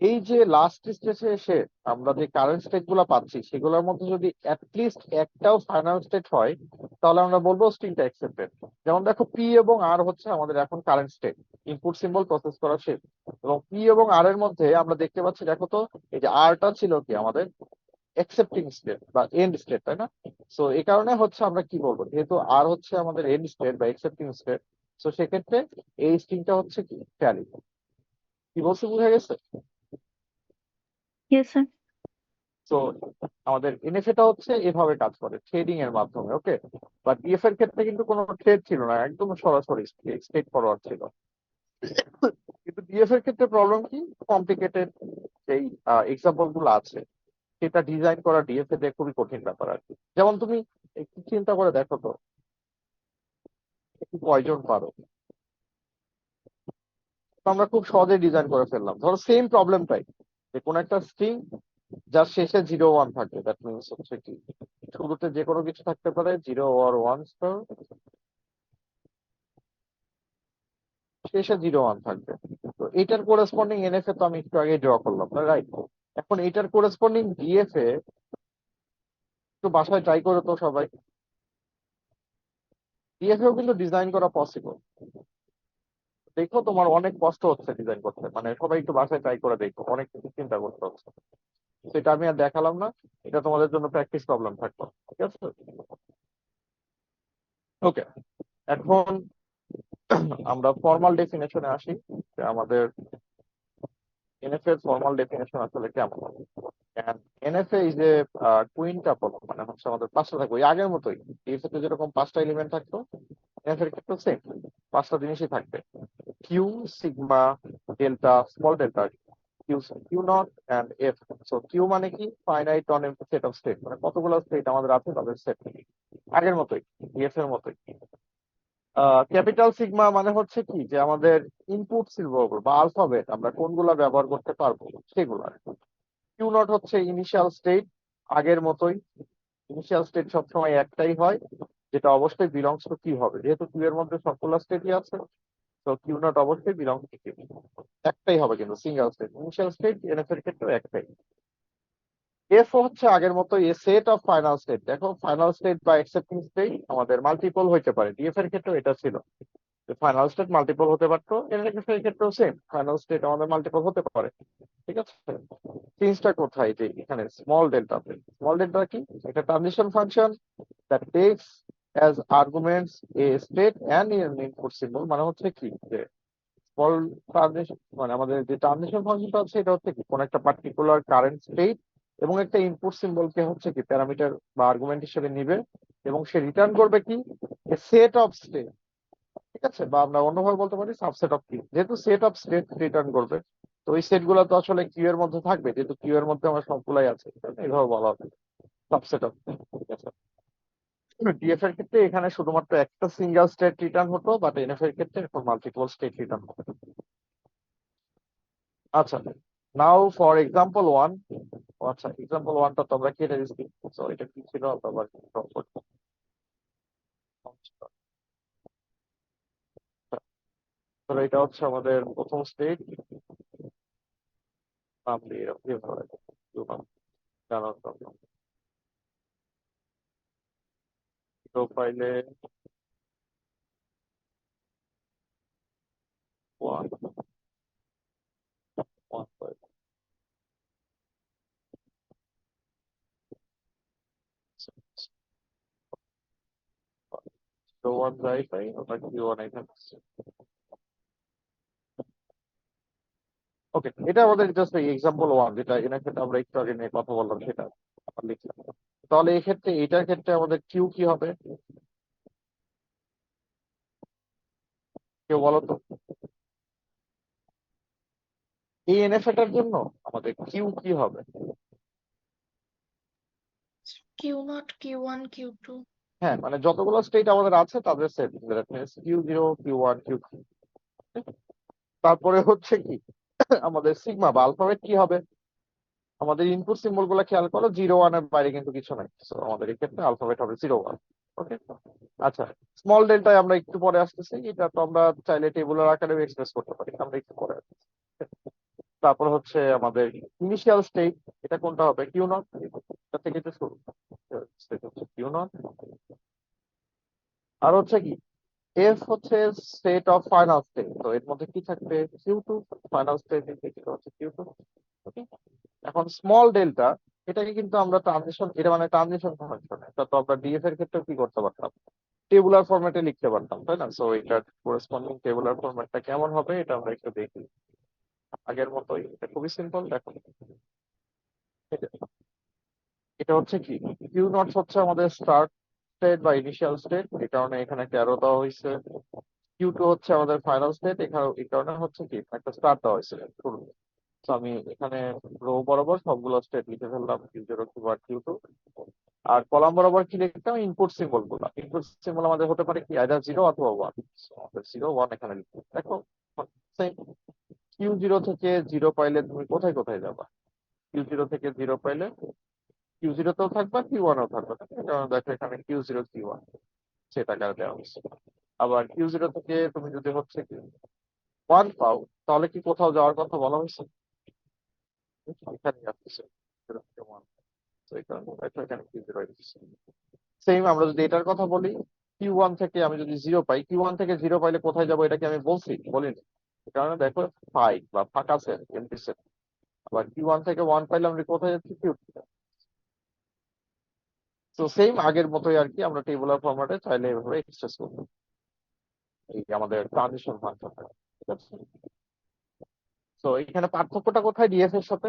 এই যে লাস্ট স্টেজে এসে আমরা যে কারেন্ট স্টেট গুলা পাচ্ছি সেগুলোর মধ্যে যদি অ্যাটলিস্ট একটাও ফাইনাল স্টেট হয় তাহলে আমরা বলবো স্ট্রিংটা অ্যাকসেপ্টেড। যেমন দেখো পি এবং আর হচ্ছে আমাদের এখন current state, input symbol process করা শেষ। এবং পি এবং আর এর মধ্যে আমরা দেখতে পাচ্ছি, দেখো তো এই যে আরটা ছিল কি আমাদের অ্যাকসেপ্টিং স্টেট বা এন্ড স্টেট, তাই না? সো এই কারণে হচ্ছে আমরা কি বলবো, যেহেতু আর হচ্ছে আমাদের এন্ড স্টেট বা অ্যাকসেপ্টিং স্টেট, সো সেক্ষেত্রে এই স্ট্রিংটা হচ্ছে কি ভ্যালিড। কি বলছি বুঝা গেছে? Yes sir. তো আমাদের এনএফএ হচ্ছে এভাবে কাজ করে ট্রেডিং এর মাধ্যমে, ওকে। বাট ডিএফ এর ক্ষেত্রে কিন্তু কোনো ট্রেড ছিল না, একদম সরাসরি স্ট্রেট ফরওয়ার্ড ছিল। কিন্তু ডিএফ এর ক্ষেত্রে প্রবলেম কি, কমপ্লিকেটেড যেই এক্সাম্পল গুলো আছে সেটা ডিজাইন করা ডিএফ এ খুবই কঠিন ব্যাপার আর কি। যেমন তুমি একটু চিন্তা করে দেখো তো, একটু কয়জন পারো, তো আমরা খুব সহজে ডিজাইন করে ফেললাম। ধরো সেম প্রবলেমটাই, যে কোন একটা স্ট্রিং যার শেষে 0 1 থাকবে, দ্যাট মিনস হচ্ছে কি শুরুতে যে কোনো কিছু থাকতে পারে 0 or 1 স্টার, শেষে 0 1 থাকবে। তো এটার কোরেসপন্ডিং এনএফএ তো আমি একটু আগে ড্র করলাম, রাইট? এখন এটার কোরেসপন্ডিং ডিএফএ একটু বাসায় ট্রাই করে তো সবাই। ডিএফএও কিন্তু ডিজাইন করা পসিবল। দেখো তোমার অনেক কষ্ট হচ্ছে ডিজাইন করতে, মানে সবাই একটু বাসায় ট্রাই করে দেখো, অনেক কিছু চিন্তা করতে হচ্ছে। সেটা আমি আর দেখালাম না, এটা তোমাদের জন্য প্র্যাকটিস প্রবলেম থাকলো, ঠিক আছে? ওকে, এখন আমরা ফর্মাল ডেফিনেশনে আসি, যে আমাদের এনএফএ এর ফর্মাল ডেফিনেশন আসলে কেমন। এনএফএ ইজ এ কুইন্টাপল, মানে হচ্ছে আমাদের পাঁচটা থাকবে ওই আগের মতোই। ডিএফএ তে যেরকম পাঁচটা এলিমেন্ট থাকতো, এনএফএ এর ক্ষেত্রে সেম পাঁচটা জিনিসই থাকবে। Q, sigma, delta, small delta, Q Q not and F. So Q মানে কি, finite non empty set of state, মানে কতগুলো স্টেট আমাদের আছে তাদের সেট, আগের মতোই, ডিএফ এর মতোই। ক্যাপিটাল সিগমা মানে হচ্ছে কি, যে আমাদের ইনপুট সিম্বল বা আলফাবেট আমরা কোনগুলা ব্যবহার করতে পারবো সেগুলো। কিউ নট হচ্ছে ইনিশিয়াল স্টেট, আগের মতোই। ইনিশিয়াল স্টেট সবসময় একটাই হয়, যেটা অবশ্যই বিলংস টু কিউ হবে, যেহেতু কিউ এর মধ্যে সবগুলো স্টেটই আছে। তো কিউ নট অবশ্যই বিলংস টু কিউ, একটাই হবে কিন্তু single state. Initial state NF এর ক্ষেত্রে একটাই। এফ হচ্ছে আগের মতো এ সেট অফ ফাইনাল স্টেট। দেখো ফাইনাল স্টেট বা এক্সেপ্টিং স্টেট আমাদের মাল্টিপল হইতে পারে, ডিএফ এর ক্ষেত্রে এটা ছিল ফাইনাল স্টেট মাল্টিপল হতে পারতো, এর ক্ষেত্রেও সেম ফাইনাল স্টেট আমাদের মাল্টিপল হতে পারে, ঠিক আছে? চেঞ্জটা কোথায়, যে এখানে স্মল ডেল্টাতে। স্মল ডেল্টা কি, একটা transition function that tax as arguments a state and N input symbol. মানে হচ্ছে কি, যে স্মল ট্রানজিশন মানে আমাদের যে ট্রানজিশন ফাংশনটা আছে এটা হচ্ছে কি, কোন একটা পার্টিকুলার কারেন্ট স্টেট এবং একটা ইনপুট সিম্বলকে হচ্ছে কি প্যারামিটার বা আর্গুমেন্ট হিসেবে নিবে, এবং সে রিটার্ন করবে কি, সেট অফ স্টেট, ঠিক আছে? বা আমরা অন্যভাবে বলতে পারি সাবসেট অফ কিউ, যেহেতু সেট অফ স্টেট রিটার্ন করবে। তো ওই সেট গুলো তো আসলে কিউ এর মধ্যে থাকবে, যেহেতু কিউ এর মধ্যে আমার সবগুলাই আছে, এইভাবে বলা হবে সাবসেট অফ, ঠিক আছে? ডিএফ এর ক্ষেত্রে এখানে শুধুমাত্র একটা সিঙ্গেল স্টেট রিটার্ন হতো, বাট এনএফ এর ক্ষেত্রে এখন মাল্টিপল স্টেট রিটার্ন হবে। আচ্ছা, নাও ফর এক্সাম্পল ওয়ান। আচ্ছা, এক্সাম্পল ওয়ানটা তো আমরা কেটে দিচ্ছি। তো এটা কি ছিল আবার drop করতে হবে। তো এটা হচ্ছে আমাদের প্রথম স্টেট, নাম দিয়ে এরকম এভাবে নাম জানার জন্য প্রোফাইলে ওয়ান ওয়ান তো ওয়ান যাই পাই ওটা কি ওয়ান এখানে। ওকে, এটা আমাদের জাস্ট এক্সাম্পল ওয়ান, যেটা এনার ক্ষেত্রে আমরা একটু আগে নিয়ে কথা বললাম সেটা আবার লিখলাম। তাহলে এই ক্ষেত্রে এটার ক্ষেত্রে আমাদের কিউ কি হবে, কেউ বলো তো? এই এনএফএটার জন্য আমাদের কিউ কি হবে? Q0, Q1, Q2. হ্যাঁ, মানে যতগুলো স্টেট আমাদের আছে তাদের set, Q zero, Q one, Q. তারপরে হচ্ছে কি, আমাদের সিগমা বা আলফাবেট কি হবে? আমাদের ইনপুট সিম্বল গুলো খেয়াল করো, 0 1 এর বাইরে কিন্তু কিছু নাই। So, আমাদের এই ক্ষেত্রে আলফাবেট হবে 0 1। ওকে, আচ্ছা। স্মল ডেল্টায় আমরা একটু পরে আসতেছি, এটা তো আমরা চাইলে টেবুলার আকারে এক্সপ্রেস করতে পারি, আমরা একটু পরে আসতেছি। তারপর হচ্ছে আমাদের ইনিশিয়াল স্টেট, এটা কোনটা হবে, কিউ নট, এটা থেকে তো শুরু, কিউ নট। আর হচ্ছে কি, এফ হচ্ছে স্টেট অফ ফাইনাল স্টেট, তো এর মধ্যে কি থাকবে, কিউ টু। ফাইনাল স্টেট হচ্ছে কিউ টু। ওকে, এখন স্মল ডেল্টা, এটাকে কিন্তু আমরা ট্রানজিশন, এটা মানে ট্রানজিশন ফাংশন, এটা তো আমরা ডিএফ এর ক্ষেত্রে কি করতে পারতাম, টেবুলার ফরম্যাটে লিখতে পারতাম, তাই না? সো এটার কোরেসপন্ডিং টেবুলার ফরম্যাটটা কেমন হবে এটা আমরা একটু দেখি। আগের মতোই, এটা খুবই সিম্পল। দেখো এটা এটা হচ্ছে কি, কিউ নট হচ্ছে আমাদের স্টার্ট স্টেট বা ইনিশিয়াল স্টেট, এই কারণে এখানে একটা অ্যারো দেওয়া হয়েছে। কিউ টু হচ্ছে আমাদের ফাইনাল স্টেট, এখানে এই কারণে হচ্ছে কি একটা স্টার দেওয়া হয়েছে শুরুতে। তো আমি এখানে রো বরাবর সবগুলো স্টেট লিখে ফেললাম, Q zero, Q one, Q two. আর কলাম বরাবর কি লিখতাম, ইনপুট সিম্বল গুলো। ইনপুট সিম্বল আমাদের হতে পারে কি আইদার জিরো অথবা ওয়ান। আমাদের জিরো ওয়ান এখানে লিখতে দেখো। সেম, কিউ জিরো থেকে জিরো পাইলে তুমি কোথায় কোথায় যাবা? কিউ জিরো থেকে জিরো পাইলে কিউ জিরোতেও থাকবা, কিউ ওয়ানেও থাকবা, কারণ দেখো এখানে কিউ জিরো, কিউ ওয়ান সেটা কার দেওয়া হয়েছে। আবার কিউ জিরো থেকে তুমি যদি হচ্ছে কি ওয়ান পাও, তাহলে কি কোথাও যাওয়ার কথা বলা হয়েছে? এখানে আসছে জিরো থেকে ওয়ান, তো এই কারণে দেখো এখানে কিউ জিরো। সেম আমরা যদি এটার কথা বলি, কিউ ওয়ান থেকে আমি যদি জিরো পাই, কিউ ওয়ান থেকে জিরো পাইলে কোথায় যাবো এটা কি আমি বলছি? বলিনি। এই কারণে দেখো ফাই বা ফাঁকা সেট, এমটি সেট। আবার কিউ ওয়ান থেকে ওয়ান পাইলে আমরা কোথায় যাচ্ছি? কিউ। তো সেম আগের মতোই আর কি, আমরা টেবুলার ফরম্যাটে চাইলে এভাবে এক্সপ্রেস করবো এই যে আমাদের ট্রানজিশন ফাংশনটা। ঠিক আছে, তো এখানে পার্থক্যটা কোথায় ডিএফ এর সাথে?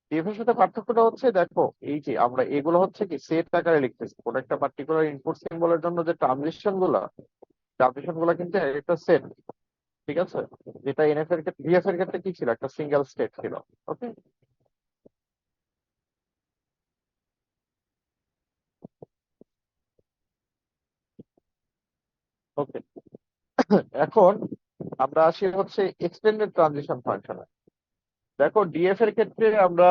ডিএফ এর সাথে পার্থক্যটা হচ্ছে দেখো, এই যে আমরা এগুলো হচ্ছে কি সেট আকারে লিখতেছি, কোন একটা পার্টিকুলার ইনপুট সিম্বলের জন্য যে ট্রানজিশন গুলা কিন্তু একটা সেট। ঠিক আছে, যেটা এনএফ এর ক্ষেত্রে, ডিএফ এর ক্ষেত্রে কি ছিল, একটা সিঙ্গেল স্টেট ছিল। ওকে, ওকে। এখন আমরা আসি হচ্ছে এক্সটেন্ডেড ট্রানজিশন ফাংশনে। দেখো ডিএফ এর ক্ষেত্রে আমরা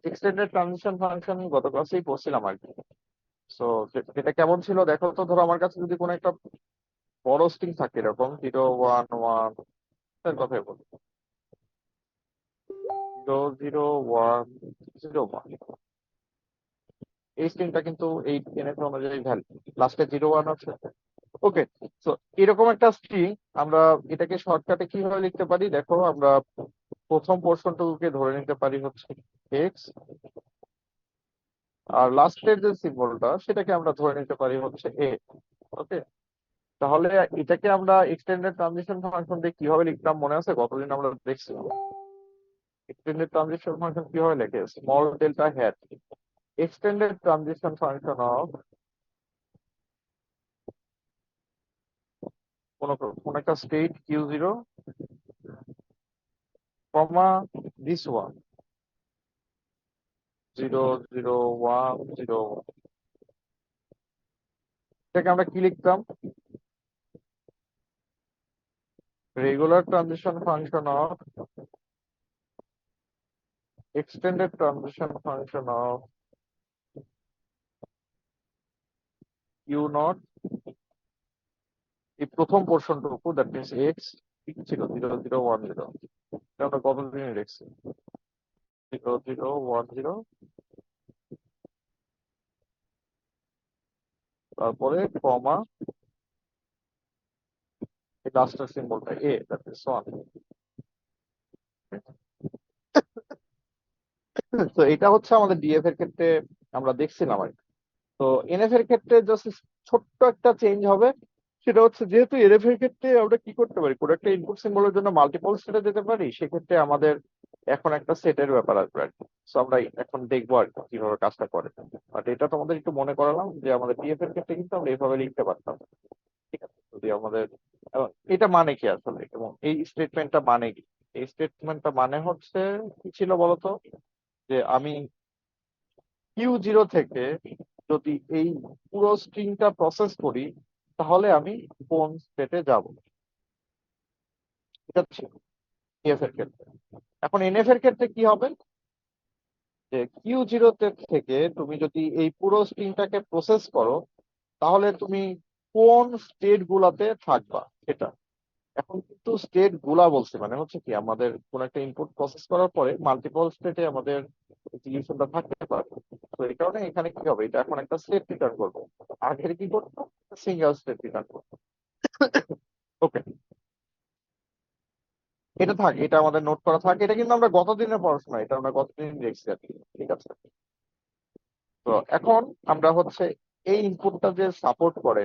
এক্সটেন্ডেড ট্রানজিশন ফাংশন গত ক্লাসেই পড়ছিলাম আর কি। সো যেটা কেমন ছিল দেখো তো, ধরো আমার কাছে যদি কোনো একটা বড় স্ট্রিং থাকে, এরকম জিরো ওয়ান ওয়ান এর কথাই বলি, zero zero one zero one, এই স্ট্রিংটা কিন্তু এই এনএফ অনুযায়ী ভ্যালু লাস্টে জিরো ওয়ান আছে। ওকে, তো এরকম একটা স্ট্রিং আমরা এটাকে শর্টকাটে কিভাবে লিখতে পারি দেখো, আমরা প্রথম পোর্শনটুকুকে ধরে নিতে পারি হচ্ছে এক্স, আর লাস্টের যে সিম্বলটা সেটাকে আমরা ধরে নিতে পারি হচ্ছে এ। ওকে, তাহলে এটাকে আমরা এক্সটেন্ডেড ট্রানজিশন ফাংশন দিয়ে কিভাবে লিখতাম মনে আছে? গতদিন আমরা দেখছি এক্সটেন্ডেড ট্রানজিশন ফাংশন কিভাবে লেখে, small delta hat extended transition function of কোন কোন একটা state Q zero comma this one zero zero one zero. এটাকে আমরা কি লিখতাম? Regular transition function of extended transition function of u naught, এই প্রথম পোর্শনটুকু দ্যাট মিনস এক্স ছিল জিরো জিরো ওয়ান জিরো, এটা আমরা কত দিনে লিখছি? জিরো জিরো ওয়ান জিরো, তারপরে কমা এই লাস্টের সিম্বলটা এ, দ্যাট মিনস ওয়ান। তো এটা হচ্ছে আমাদের ডিএফ এর ক্ষেত্রে আমরা দেখছিলাম আর কি। তো এনএফ এর ক্ষেত্রে জাস্ট ছোট্ট একটা চেঞ্জ হবে, সেটা হচ্ছে যেহেতু এনএফ এর ক্ষেত্রে আমরা কি করতে পারি, কোনো একটা ইনপুট সিম্বলের জন্য মাল্টিপল স্টেটে যেতে পারি, সেক্ষেত্রে আমাদের এখন একটা সেটের ব্যাপার আসবে আর কি। তো আমরা এখন দেখবো আর কি কিভাবে কাজটা করে। বাট এটা তোমাদের একটু মনে করালাম যে আমাদের ডিএফ এর ক্ষেত্রে কিন্তু আমরা এইভাবে লিখতে পারতাম। ঠিক আছে, যদি আমাদের এবং এটা মানে কি আসলে, এবং এই স্টেটমেন্টটা মানে কি? এই স্টেটমেন্টটা মানে হচ্ছে কি ছিল বলতো, যে আমি কিউ জিরো থেকে যদি এই পুরো স্ট্রিংটা প্রসেস করি, তাহলে আমি কোন স্টেটে যাব, এটা ছিল এফ এর ক্ষেত্রে। এখন এনএফ এর ক্ষেত্রে কি হবে, যে কিউ জিরো থেকে তুমি যদি এই পুরো স্ট্রিংটাকে প্রসেস করো, তাহলে তুমি কোন স্টেট গুলাতে থাকবা সেটা। এখন কিন্তু স্টেট গুলা বলছে মানে হচ্ছে কি, আমাদের কোন একটা ইনপুট প্রসেস করার পরে মাল্টিপল স্টেটে আমাদের এক্সিকিউশনটা থাকতে পারে। তো এই কারণে এখানে কি হবে, এটা এখন একটা স্টেট রিটার্ন করবো, আগের কি করতো সিঙ্গেল স্টেট রিটার্ন করবো। ওকে, এটা থাক, এটা আমাদের নোট করা থাকে, এটা কিন্তু আমরা গতদিনের পড়াশোনা, এটা আমরা গতদিন দেখছি আর কি। ঠিক আছে, তো এখন আমরা হচ্ছে এই ইনপুটটা যে সাপোর্ট করে,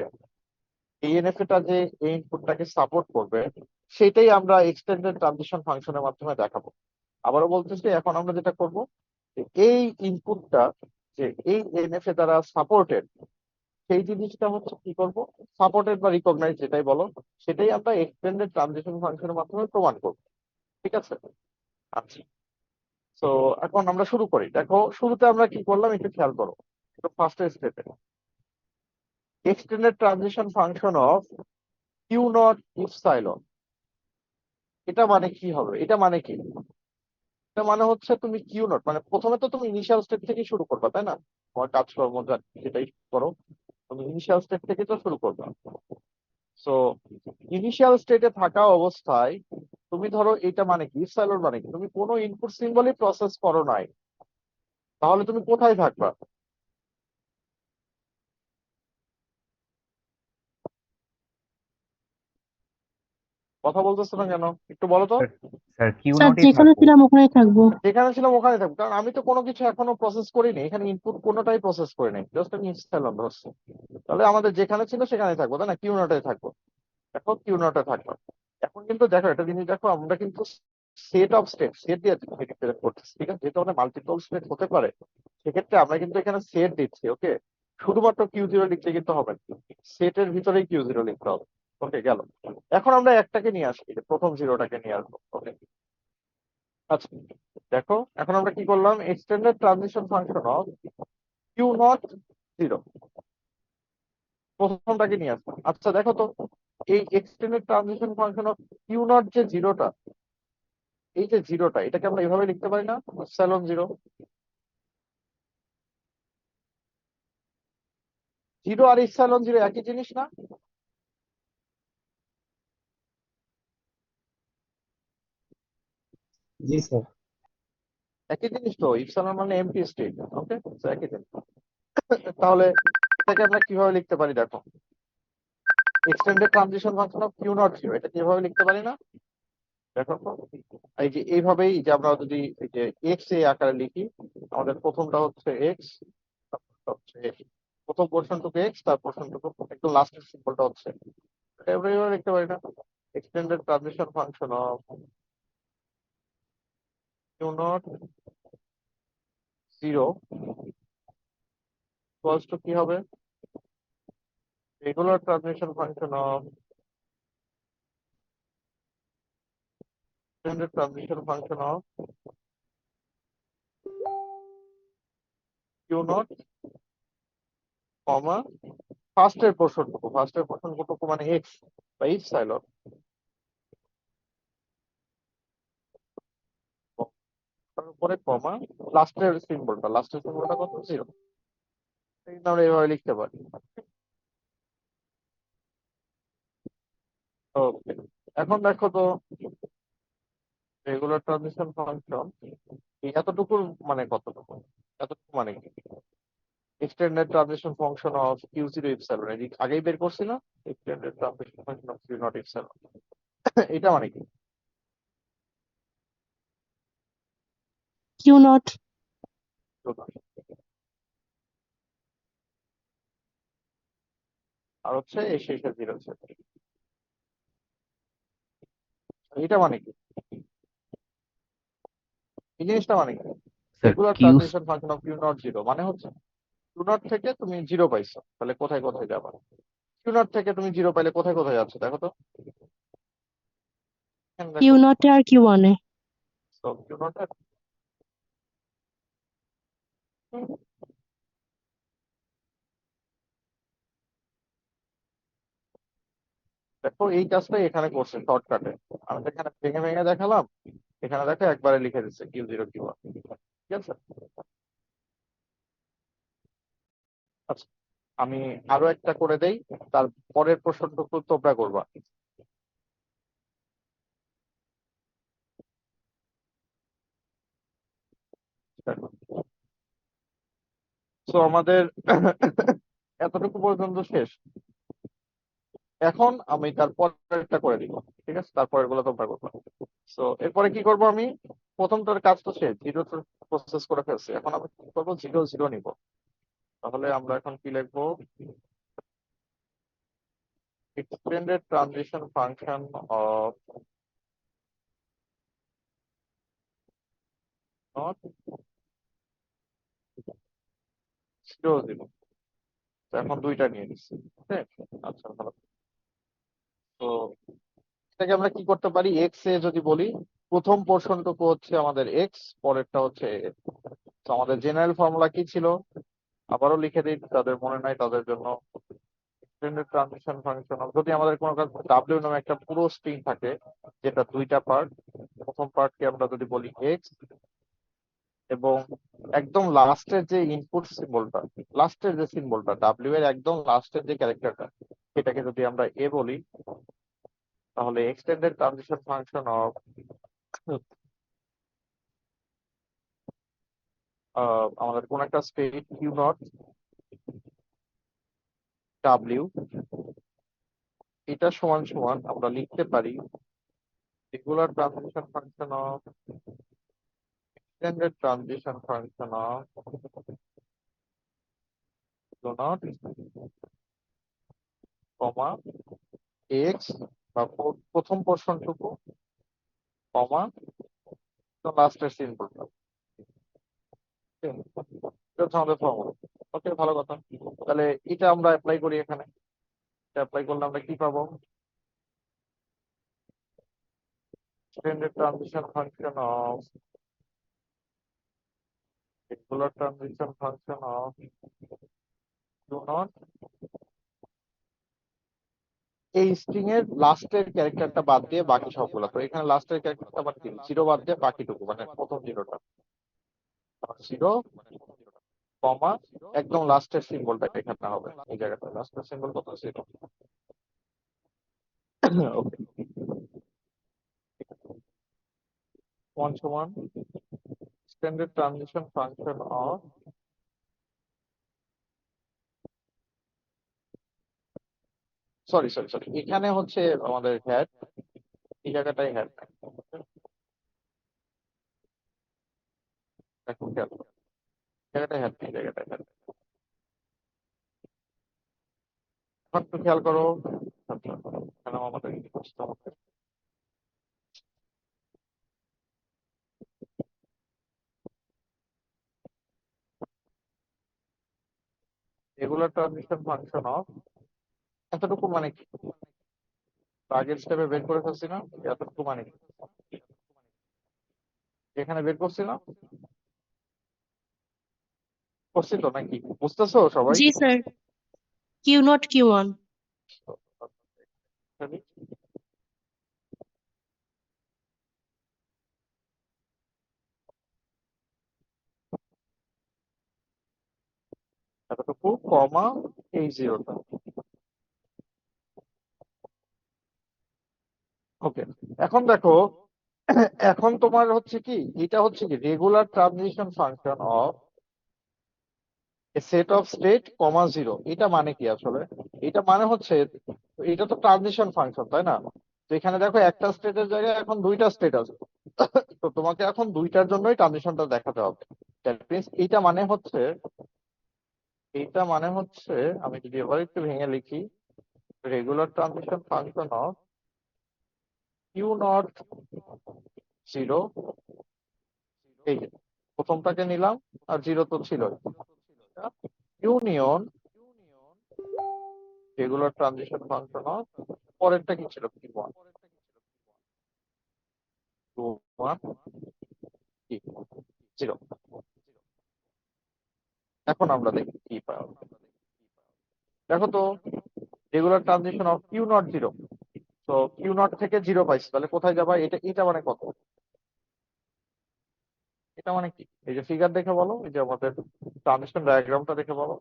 এই এনএফ টা যে এই ইনপুটটাকে সাপোর্ট করবে, সেটাই আমরা এক্সটেন্ডেড ট্রানজিশন ফাংশনের মাধ্যমে দেখাবো। আবারও বলতেছি, এখন আমরা যেটা করব, যে এই ইনপুটটা যে এই এনএফ এ দ্বারা সাপোর্টেড, সেই জিনিসটা হচ্ছে কি করব, সাপোর্টেড বা রিকগনাইজ যেটাই বলো, সেটাই আমরা এক্সটেন্ডেড ট্রানজিশন ফাংশনের মাধ্যমে প্রমাণ করব। ঠিক আছে? আচ্ছা, তো এখন আমরা শুরু করি। দেখো শুরুতে আমরা কি করলাম একটু খেয়াল করো, একটু ফার্স্ট স্টেপে extended transition function of Q naught epsilon. এটা মানে কি হবে, এটা মানে কি? এটা মানে হচ্ছে তুমি কিউ নট, মানে প্রথমে তো তুমি ইনিশিয়াল স্টেট থেকে শুরু করবা, তাই না? তোমার কাজকর্ম যেটাই করো, তুমি ইনিশিয়াল স্টেট থেকে তো শুরু করবা। সো ইনিশিয়াল স্টেটে থাকা অবস্থায় তুমি ধরো, এটা মানে কি, ইপসাইলন মানে কি, তুমি কোনো ইনপুট সিম্বলই প্রসেস করো নাই, তাহলে তুমি কোথায় থাকবা? কথা বলতেছো না কেন, একটু বলো তো। স্যার স্যার কিউ স্যার নটেই যেখানে থাকবো। ছিলাম ওখানে থাকবো। যেখানে ছিলাম ওখানে থাকবো, কারণ আমি তো কোনো কিছু এখনো প্রসেস করিনি, এখানে ইনপুট কোনোটাই প্রসেস করিনি, জাস্ট আমি ইপসাইলন ধরছি। তাহলে আমাদের যেখানে ছিল সেখানে থাকবো, তাই না? কিউ নটে থাকবো। দেখো কিউ নটে থাকবো। এখন কিন্তু দেখো একটা জিনিস, দেখো আমরা কিন্তু সেট অফ স্টেট, সেট দিয়ে রিপ্রেজেন্ট করতেছি, ঠিক আছে? যেহেতু আমাদের মাল্টিপল স্টেট হতে পারে, সেক্ষেত্রে আমরা কিন্তু এখানে সেট দিচ্ছি। ওকে, শুধুমাত্র কিউ জিরো লিখলে কিন্তু হবে না, সেটের ভিতরেই কিউ জিরো লিখতে হবে। ওকে, গেল। এখন আমরা একটাকে নিয়ে আসি, যে প্রথম জিরোটাকে নিয়ে আসবো। ওকে, আচ্ছা, দেখো এখন আমরা কি করলাম, extended transition function of Q not zero, প্রথমটাকে নিয়ে আসবো। আচ্ছা দেখো তো, এই extended transition function of Q not যে জিরোটা, এই যে জিরোটা, এটাকে আমরা এভাবে লিখতে পারি না, ইপসাইলন জিরো। জিরো আর ইপসাইলন জিরো একই জিনিস না? জি স্যার। একই জিনিস তো, ইপসাইলন মানে এমটি স্টেট। ওকে, একই জিনিস। তাহলে এটাকে আমরা কিভাবে লিখতে পারি, দেখো extended transition function of Q not zero, এটা কিভাবে লিখতে পারি না? দেখো তো, এই যে এইভাবেই, যে আমরা যদি এই যে এক্স এ আকারে লিখি, আমাদের প্রথমটা হচ্ছে এক্স, হচ্ছে প্রথম পোর্শনটুকু এক্স, তার পোর্শনটুকু একদম লাস্টের সিম্বলটা হচ্ছে, এটা আমরা এভাবে লিখতে পারি না? Extended transition function of Q not zero equals to কি হবে, regular transition function of extended transition function of Q not comma ফার্স্টের পোর্শনটুকু মানে এক্স বা ইপসাইলন, তার উপরে কমা লাস্টের সিম্বলটা কত, জিরো। কিন্তু আমরা এইভাবে লিখতে পারি। ওকে, এখন দেখো তো, রেগুলার ট্রানজিশন ফাংশন এই এতটুকুর মানে কতটুকু, এতটুকু মানে কি, extended transition function of Q zero epsilon, এদিক আগেই বের করছি না, extended transition function of Q naught epsilon, এটা মানে কি? Q naught. আর হচ্ছে এই শেষের জিরো আছে, এটা মানে কি, এই জিনিসটা মানে কি? Sir regular Q transition function of Q not zero মানে হচ্ছে, কিউ নট থেকে তুমি জিরো পাইছো, তাহলে কোথায় কোথায় যাবা? কিউ নট থেকে তুমি জিরো পাইলে কোথায় কোথায় যাচ্ছে, দেখো তো, এখানে কিউ দেখো। নট আর কিউ ওয়ানে। তো কিউ নট, দেখো এই কাজটাই এখানে করছে শর্টকাটে, আমি এখানে ভেঙে ভেঙে দেখালাম, এখানে দেখো একবারে লিখে দিচ্ছে কিউ জিরো কিউ ওয়ান। ঠিক আছে, আচ্ছা, আমি আরো একটা করে দেই, তার পরের প্রশ্নটুকু তোমরা করবা। তো আমাদের এতটুকু পর্যন্ত শেষ। এখন আমি তার পরেরটা করে দিব। ঠিক আছে, তারপরের গুলো তোমরা করবা। তো এরপরে কি করব আমি, প্রথমটার কাজ তো শেষ, জিরো প্রসেস করে ফেলছি, এখন আমি কি করবো, জিরো জিরো নিব। তাহলে আমরা এখন কি লিখবো, extended transition function of not 0 0। এখন দুইটা নিয়ে নিচ্ছি, ওকে। আচ্ছা, ভালো। তো এটাকে আমরা কি করতে পারি, এক্স এ যদি বলি, প্রথম পোর্শনটুকু হচ্ছে আমাদের এক্স, পরেরটা হচ্ছে এ। তো আমাদের জেনারেল ফর্মুলা কি ছিল, আবারও লিখে দিই যাদের মনে নাই তাদের জন্য। এক্সটেন্ডেড ট্রানজিশন ফাংশন, যদি আমাদের কোনো কাজ ডাব্লিউ নামে একটা পুরো স্ট্রিং থাকে যেটা দুইটা পার্ট, প্রথম পার্টকে আমরা যদি বলি এক্স, এবং একদম লাস্টের যে ইনপুট সিম্বলটা, লাস্টের যে সিম্বলটা ডাব্লিউ এর একদম লাস্টের যে ক্যারেক্টারটা, সেটাকে যদি আমরা এ বলি, তাহলে এক্সটেন্ডেড ট্রানজিশন ফাংশন অফ আমাদের কোন একটা স্টেট কিউ নট ডাব্লিউ, এটা সমান সমান আমরা লিখতে পারি regular transition function of extended transition function of do not comma x, বা প্রথম পোর্শনটুকু কমা লাস্টের সিম্বলটা। এটা হচ্ছে আমাদের ফর্মুলা। ওকে, ভালো কথা। তাহলে এটা আমরা অ্যাপ্লাই করি এখানে। এটা অ্যাপ্লাই করলে আমরা কি পাবো, extended transition function of regular transition function of do not, এই স্ট্রিং এর লাস্টের ক্যারেক্টারটা বাদ দিয়ে বাকি সবগুলো, তো এখানে লাস্টের ক্যারেক্টারটা বাদ দিয়ে জিরো বাদ দিয়ে বাকিটুকু, মানে প্রথম জিরোটা, জিরো কমা একদম লাস্টের সিম্বলটা এখানে হবে, এই জায়গাটা লাস্টের সিম্বল কত, জিরো। ওকে, সমান সমান extended transition function of, sorry sorry sorry, এখানে হচ্ছে আমাদের হ্যাড, এই জায়গাটাই হ্যাড। দেখো খেয়াল করো, জায়গাটাই হ্যাড, এই জায়গাটাই হ্যাড। এখন একটু খেয়াল করো। আচ্ছা, এখানে আমাদের কি করতে হবে, রেগুলার ট্রানজিশন ফাংশন অফ, এতটুকু মানে কি, আগের স্টেপে বের করে ফেলছি না, এতটুকু মানে কি এখানে বের করছি না, করছি তো নাকি, বুঝতেছো সবাই? জি স্যার, Q0 Q1। এতটুকু কমা এই জিরোটা। ওকে, এখন দেখো, এখন তোমার হচ্ছে কি, এটা হচ্ছে কি regular transition function of set of state comma zero. এটা মানে কি আসলে, এটা মানে হচ্ছে, এটা তো ট্রানজিশন ফাংশন তাই না, তো এখানে দেখো একটা স্টেটের জায়গায় এখন দুইটা স্টেট আছে, তো তোমাকে এখন দুইটার জন্যই ট্রানজিশনটা দেখাতে হবে। দ্যাট মিনস এইটা মানে হচ্ছে আমি যদি এবার একটু ভেঙে লিখি, regular transition function of Q not zero, এই যে প্রথমটাকে নিলাম, আর জিরো তো ছিল, union regular transition function of, পরেরটা কি ছিল, Q one, two one, Q zero. এখন আমরা দেখি কি পাই। দেখো তো, regular transition of Q not zero, তো কিউ নট থেকে জিরো পাইছি, তাহলে কোথায় যাবা, এটা এটা মানে কত, এটা মানে কি, এই যে ফিগার দেখে বলো, এই যে আমাদের ট্রানজিশন ডায়াগ্রামটা দেখে বলো।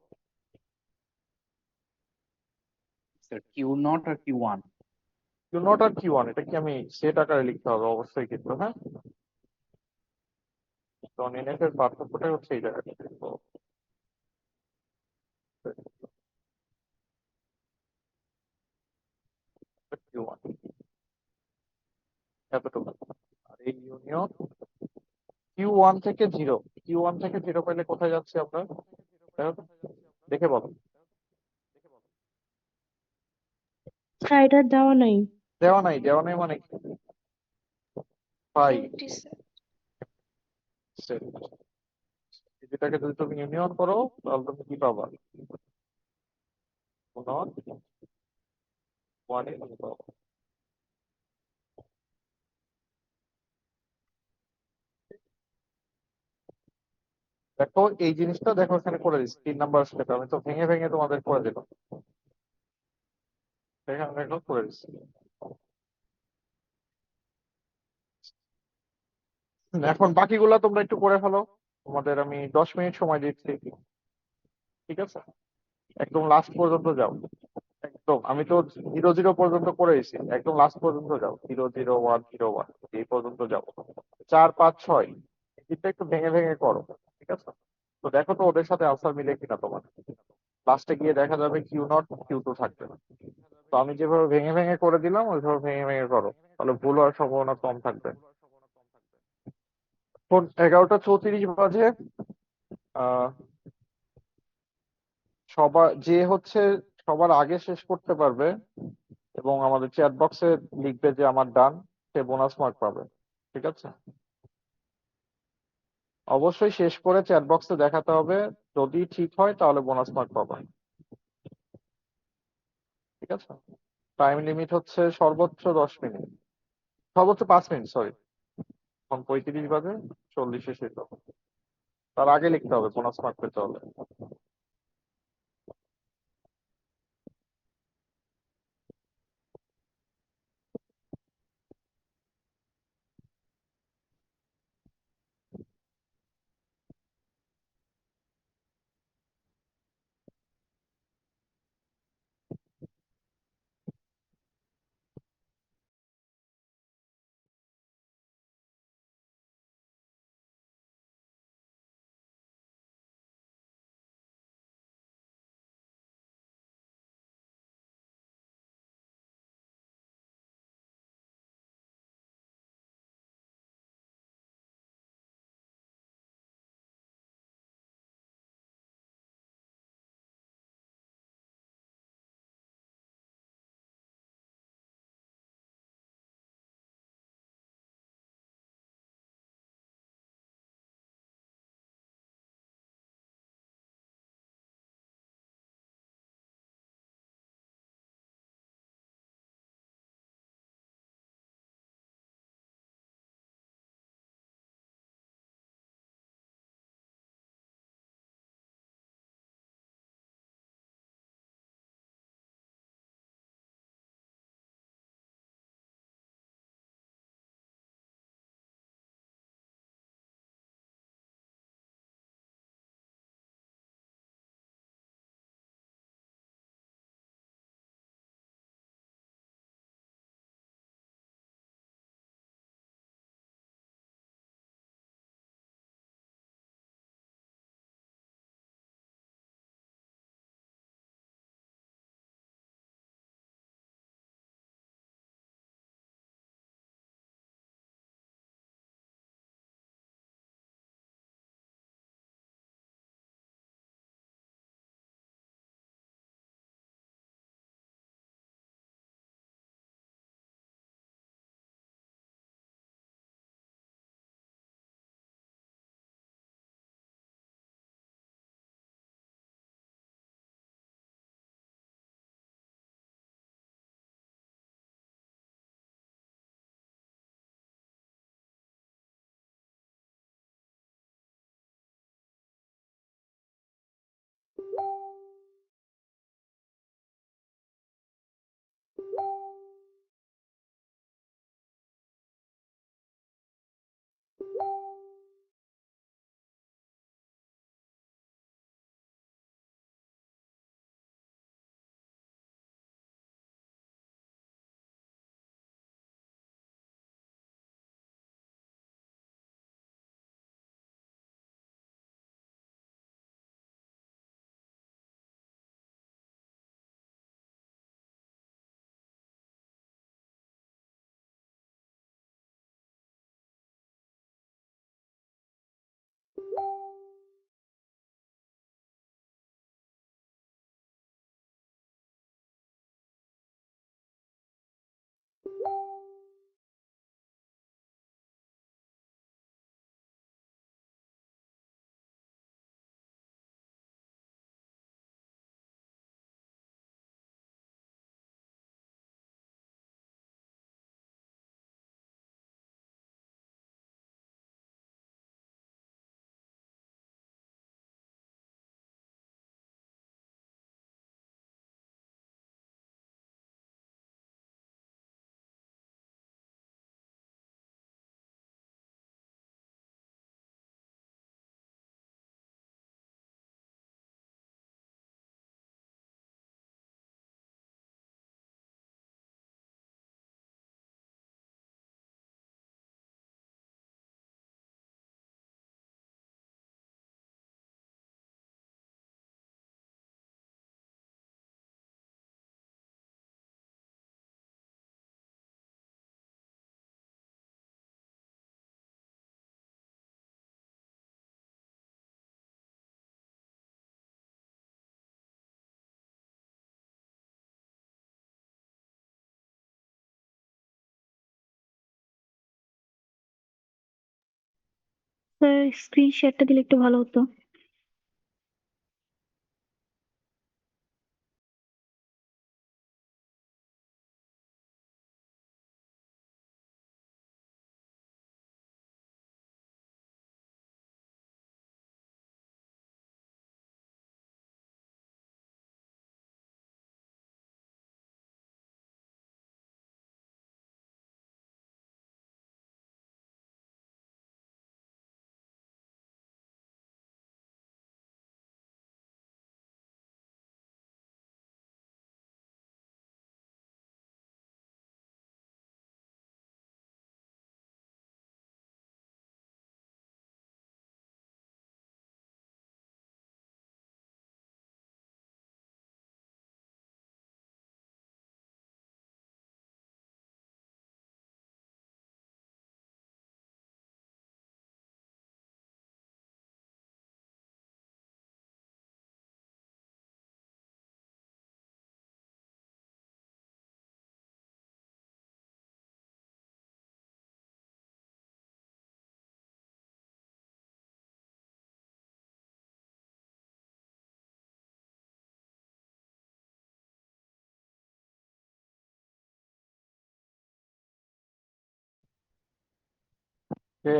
স্যার Q0 আর Q1। কিউ নট আর কিউ ওয়ান, এটা কি আমি সেট আকারে লিখতে হবে অবশ্যই কিন্তু, হ্যাঁ। তো এনএফ এর পার্থক্যটাই হচ্ছে এই জায়গাটা, তো কিউ ওয়ান এতটুকু, আর এই ইউনিয়ন কিউ ওয়ান থেকে জিরো, কিউ ওয়ান থেকে জিরো পাইলে কোথায় যাচ্ছে আমরা, দেখো তো, দেখে বলো। স্যার এটা দেওয়া নাই। দেওয়া নাই মানে কি? পাই এমটি সেট। যেটাকে যদি তুমি ইউনিয়ন করো তাহলে তুমি কি পাবা? নট ওয়ানে পাবা। দেখো এই জিনিসটা দেখো এখানে করে দিচ্ছি 3 নাম্বার স্টেপ, আমি তো ভেঙে ভেঙে তোমাদের করে দিলাম। এখানে দেখো করে দিচ্ছি। এখন বাকিগুলা তোমরা একটু করে ফেলো, তোমাদের আমি 10 মিনিট সময় দিচ্ছি, ঠিক আছে? একদম লাস্ট পর্যন্ত যাও। একদম আমি তো 0 0 পর্যন্ত করে দিচ্ছি, একদম লাস্ট পর্যন্ত যাও, 0 0 1 0 1 এই পর্যন্ত যাও। 4 5 6 এটা একটু ভেঙে ভেঙে করো, ঠিক আছে? তো দেখো তো ওদের সাথে আনসার মিলে কিনা তোমার। লাস্টে গিয়ে দেখা যাবে Q0 Q2 থাকবে না। তো আমি যেভাবে ভেঙে ভেঙে করে দিলাম ওইভাবে ভেঙে ভেঙে করো, তাহলে ভুল হওয়ার সম্ভাবনা কম থাকবে। এখন 11টা 34 বাজে। আহ সবার আগে শেষ করতে পারবে এবং আমাদের চ্যাট বক্সে লিখবে যে আমার ডান, সে বোনাস মার্ক পাবে, ঠিক আছে? অবশ্যই শেষ করে চ্যাট বক্সে দেখাতে হবে, যদি ঠিক হয় তাহলে বোনাস মার্ক পাবে, ঠিক আছে? টাইম লিমিট হচ্ছে সর্বোচ্চ 10 মিনিট, সর্বোচ্চ 5 মিনিট, সরি। এখন 35 বাজে, 40-এ শেষ হবে। তার আগে লিখতে হবে বোনাস মার্ক পেতে হলে। স্যার স্ক্রিন শেয়ারটা দিলে একটু ভালো হতো।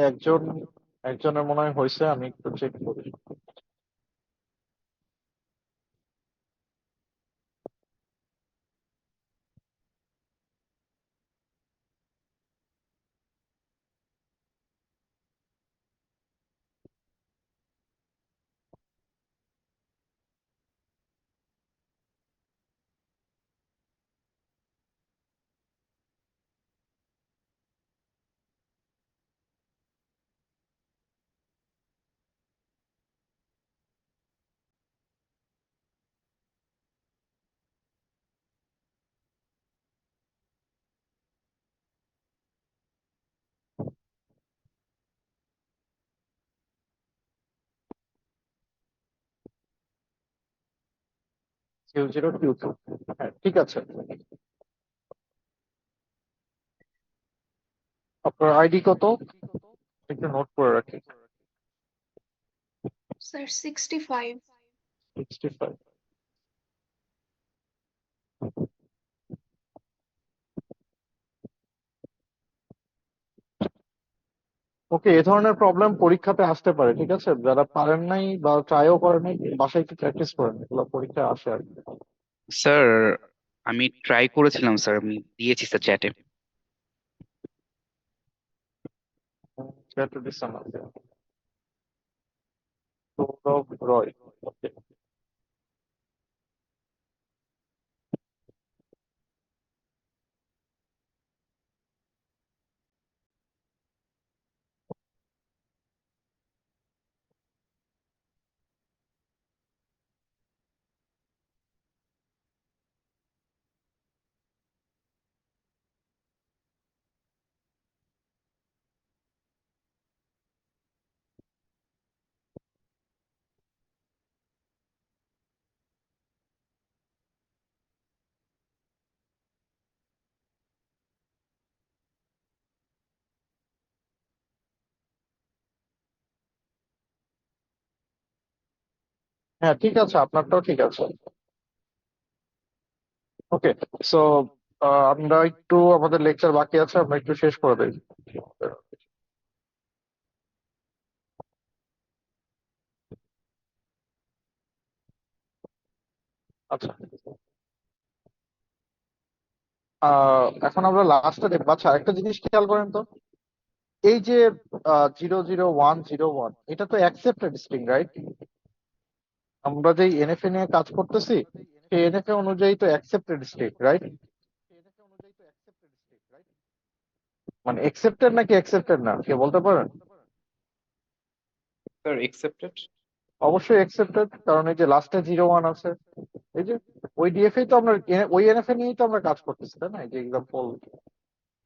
একজন একজনের মনে হয় হয়েছে, আমি একটু চেক করি। Q0 Q2, হ্যাঁ ঠিক আছে। আপনার আইডি কত একটু নোট করে রাখি। Sir, 65. 65। ওকে, এ ধরনের প্রবলেম পরীক্ষাতে আসতে পারে, ঠিক আছে? যারা পারেন নাই বা ট্রাইও করেন নাই, বাসায় একটু প্র্যাকটিস করেন, এগুলো পরীক্ষায় আসে আর কি। স্যার আমি ট্রাই করেছিলাম স্যার, আমি দিয়েছি স্যার চ্যাটে। চ্যাটে দিচ্ছেন না? সৌরভ রয়, ওকে। হ্যাঁ ঠিক আছে, আপনারটাও ঠিক আছে। ওকে, সো আমরা একটু, আমাদের লেকচার বাকি আছে, আমরা একটু শেষ করে দিই। আচ্ছা, এখন আমরা লাস্টে দেখবো। আচ্ছা, একটা জিনিস খেয়াল করেন তো, এই যে 00101, এটা তো অ্যাকসেপ্টেড স্ট্রিং, রাইট? আমরা যে এনএফএ নিয়ে কাজ করতেছি, সেই এনএফএ অনুযায়ী তো অ্যাকসেপ্টেড স্ট্রিং, রাইট? মানে অ্যাকসেপ্টেড নাকি অ্যাকসেপ্টেড না, কে বলতে পারেন? Sir accepted. অবশ্যই অ্যাকসেপ্টেড, কারণ এই যে লাস্টে 01 আছে, এই যে ওই ডিএফএ তো আমরা, ওই এনএফএ নিয়েই তো আমরা কাজ করতেছি, তাই না? এই যে এক্সাম্পল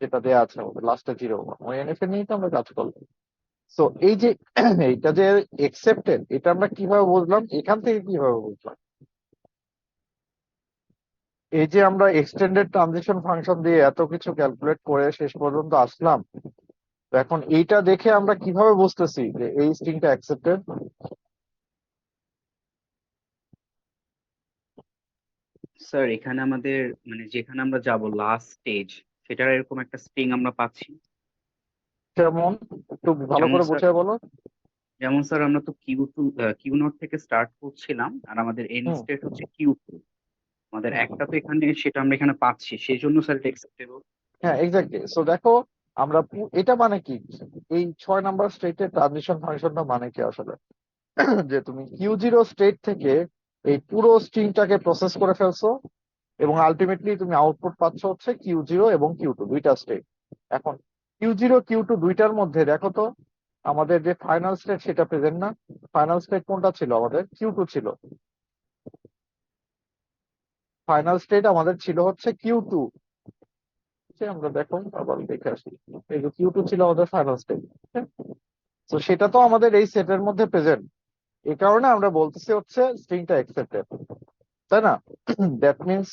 যেটা দেয়া আছে লাস্টে 01, ওই এনএফএ নিয়েই তো আমরা কাজ করলাম। তো এই যে এইটা যে এক্সেপ্টেড, এটা আমরা কিভাবে বুঝলাম, এখান থেকে কিভাবে বুঝলাম? এই যে আমরা এক্সটেন্ডেড ট্রানজিশন ফাংশন দিয়ে এত কিছু ক্যালকুলেট করে শেষ পর্যন্ত আসলাম, তো এখন এইটা দেখে আমরা কিভাবে বুঝতেছি যে এই স্ট্রিংটা অ্যাকসেপ্টেড? স্যার এখানে আমাদের মানে যেখানে আমরা যাব লাস্ট স্টেজ, সেটার এরকম একটা স্ট্রিং আমরা পাচ্ছি। যেমন একটু ভালো যেমন করে স্যার বুঝিয়ে বলো। যেমন স্যার আমরা তো কিউ নট থেকে স্টার্ট করছিলাম, আর আমাদের এন্ড হুম, স্টেট হচ্ছে কিউ 2। আমাদের একটা তো এখানে, সেটা আমরা এখানে পাচ্ছি, সেই জন্য স্যার এটা অ্যাকসেপ্টেবল। হ্যাঁ, এক্স্যাক্টলি। সো দেখো, আমরা এটা মানে কি, এই 6 নাম্বার স্টেটের ট্রানজিশন ফাংশনটা মানে কি আসলে? যে তুমি Q0 স্টেট থেকে এই পুরো স্ট্রিংটাকে প্রসেস করে ফেলছো, এবং আলটিমেটলি তুমি আউটপুট পাচ্ছ হচ্ছে Q0 এবং Q2 দুইটা স্টেট। এখন Q0 Q2 দুইটার মধ্যে দেখো তো, আমাদের যে ফাইনাল স্টেট সেটা প্রেজেন্ট না? ফাইনাল স্টেট কোনটা ছিল? আমাদের Q2 ছিল। ফাইনাল স্টেট আমাদের ছিল হচ্ছে Q2। আমরা দেখো আবার দেখে আসি, এই যে Q2 ছিল আমাদের ফাইনাল স্টেট। তো সেটা তো আমাদের এই সেটের মধ্যে প্রেজেন্ট। এই কারণে আমরা বলতেছি হচ্ছে স্ট্রিংটা অ্যাকসেপ্টেড, তাই না? দ্যাট মিনস,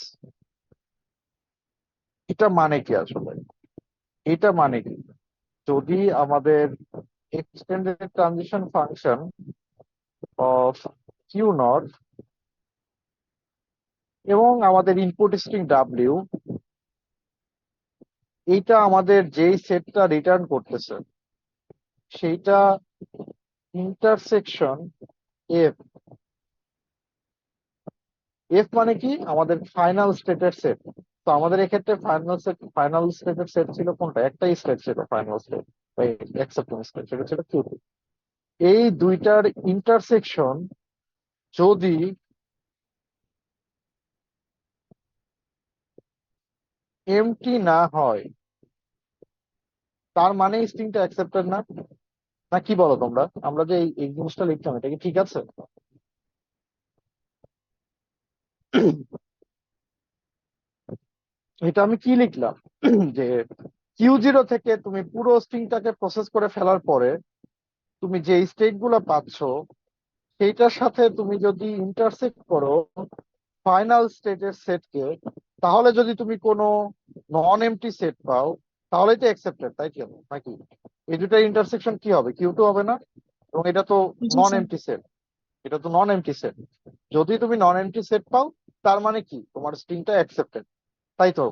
এটা মানে কি আসলে? এটা মানে কি, যদি আমাদের extended transition function of Q0 এবং আমাদের ইনপুট স্ট্রিং W, এইটা আমাদের যেই সেটটা রিটার্ন করতেছে সেইটা ইন্টারসেকশন এফ। এফ মানে কি? আমাদের ফাইনাল স্টেটের সেট। তো আমাদের এক্ষেত্রে ফাইনাল স্টেটের সেট ছিল কোনটা? একটাই স্টেট ছিল ফাইনাল স্টেট, অ্যাকসেপ্টিং স্টেট, সেটা ছিল Q2। এই দুইটার ইন্টারসেকশন যদি এমটি না হয়, তার মানে স্ট্রিংটা অ্যাকসেপ্টেড না? না কি বলো তোমরা? আমরা যে এই জিনিসটা লিখতাম, এটা কি ঠিক আছে? এটা আমি কি লিখলাম? যে Q0 থেকে তুমি পুরো স্ট্রিংটাকে প্রসেস করে ফেলার পরে তুমি যে স্টেট গুলা পাচ্ছ, সেইটার সাথে তুমি যদি ইন্টারসেক্ট করো ফাইনাল স্টেটের সেটকে, তাহলে যদি তুমি কোনো নন এমটি সেট পাও, তাহলে এটা অ্যাকসেপ্টেড, তাই কি? নাকি এই দুটার ইন্টারসেকশন কি হবে? Q2 হবে না? এবং এটা তো জি নন স্যার। MT set. এটা তো নন এমটি সেট। যদি তুমি নন এমটি সেট পাও, তার মানে কি তোমার স্ট্রিংটা অ্যাকসেপ্টেড, তাই তো?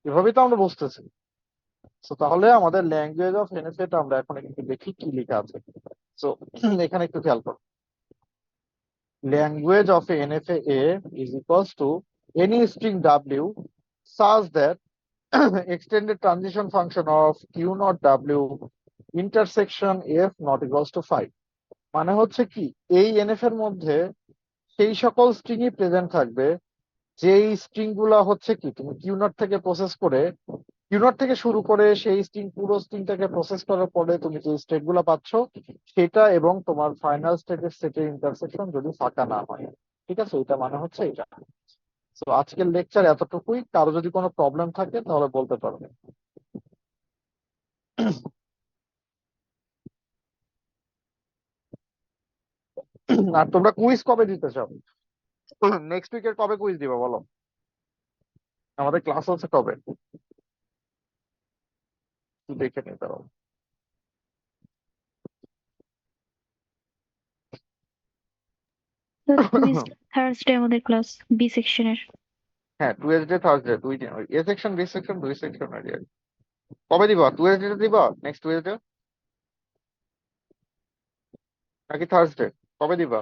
এভাবেই তো আমরা বুঝতেছি। তো তাহলে আমাদের ল্যাঙ্গুয়েজ অফ এনএফএ টা আমরা এখন একটু দেখি কি লেখা আছে। তো এখানে একটু খেয়াল করো, language of NFA is equals to any string W such that extended transition function of Q not W intersection F not equals to 5। মানে হচ্ছে কি, এই এনএফ এর মধ্যে সেই সকল স্ট্রিংই প্রেজেন্ট থাকবে যেই স্ট্রিং গুলা হচ্ছে কি, তুমি কিউ নট থেকে প্রসেস করে, কিউ নট থেকে শুরু করে সেই স্ট্রিং পুরো স্ট্রিংটাকে প্রসেস করার পরে তুমি যে স্টেট গুলা পাচ্ছ, সেটা এবং তোমার ফাইনাল স্টেটের সেটের ইন্টারসেকশন যদি ফাঁকা না হয়। ঠিক আছে, এটা মানে হচ্ছে এটা। তো আজকের লেকচার এতটুকুই। কারো যদি কোনো প্রবলেম থাকে তাহলে বলতে পারবে। আর তোমরা কুইজ কবে দিতে চাও? নেক্সট উইকের কবে কুইজ দিবা বলো? আমাদের ক্লাস হচ্ছে কবে? একটু দেখে নিতে হবে। থার্সডে আমাদের ক্লাস বি সেকশনের। হ্যাঁ, টুয়েসডে থার্সডে 2 দিন, এ সেকশন বি সেকশন 2 সেকশন। কবে দিবা? টুয়েসডে দিবা? নেক্সট টুয়েসডে নাকি থার্সডে? কবে দিবা?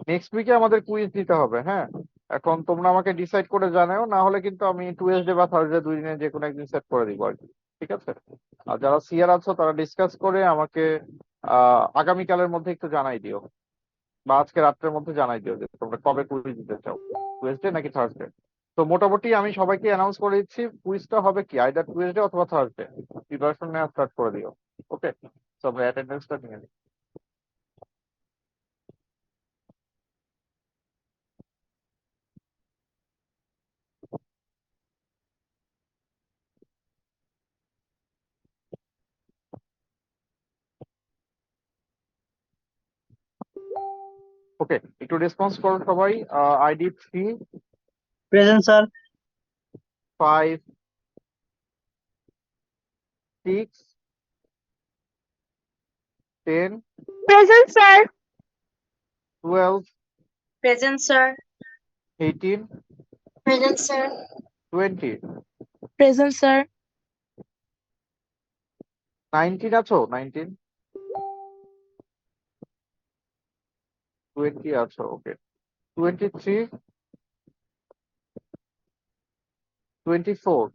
নেক্সট উইকে আমাদের কুইজ দিতে হবে, হ্যাঁ। এখন তোমরা আমাকে ডিসাইড করে জানাও, না হলে কিন্তু আমি টুয়েসডে বা থার্সডে 2 দিনে যে কোনো একদিন সেট করে দিব আর কি। ঠিক আছে? আর যারা সিয়ার আছো তারা ডিসকাস করে আমাকে আগামীকালের মধ্যে একটু জানাই দিও, বা আজকে রাত্রের মধ্যে জানাই দিও যে তোমরা কবে কুইজ দিতে চাও, টুয়েসডে নাকি থার্সডে। তো মোটামুটি আমি সবাইকে অ্যানাউন্স করে দিচ্ছি, কুইজটা হবে কি আইদার টুয়েসডে অথবা থার্সডে। প্রিপারেশন নেওয়া স্টার্ট করে দিও। ওকে, তো আমরা অ্যাটেন্ডেন্সটা নিয়ে নিই। ওকে, একটু রেসপন্স করো সবাই। ID 3। Present sir. 5, 6, 10, Present, sir. 12, Present, sir. 18, Present, sir. 20, Present, sir. 19 আছো? 19, 20 আছো, ওকে। 23, 24,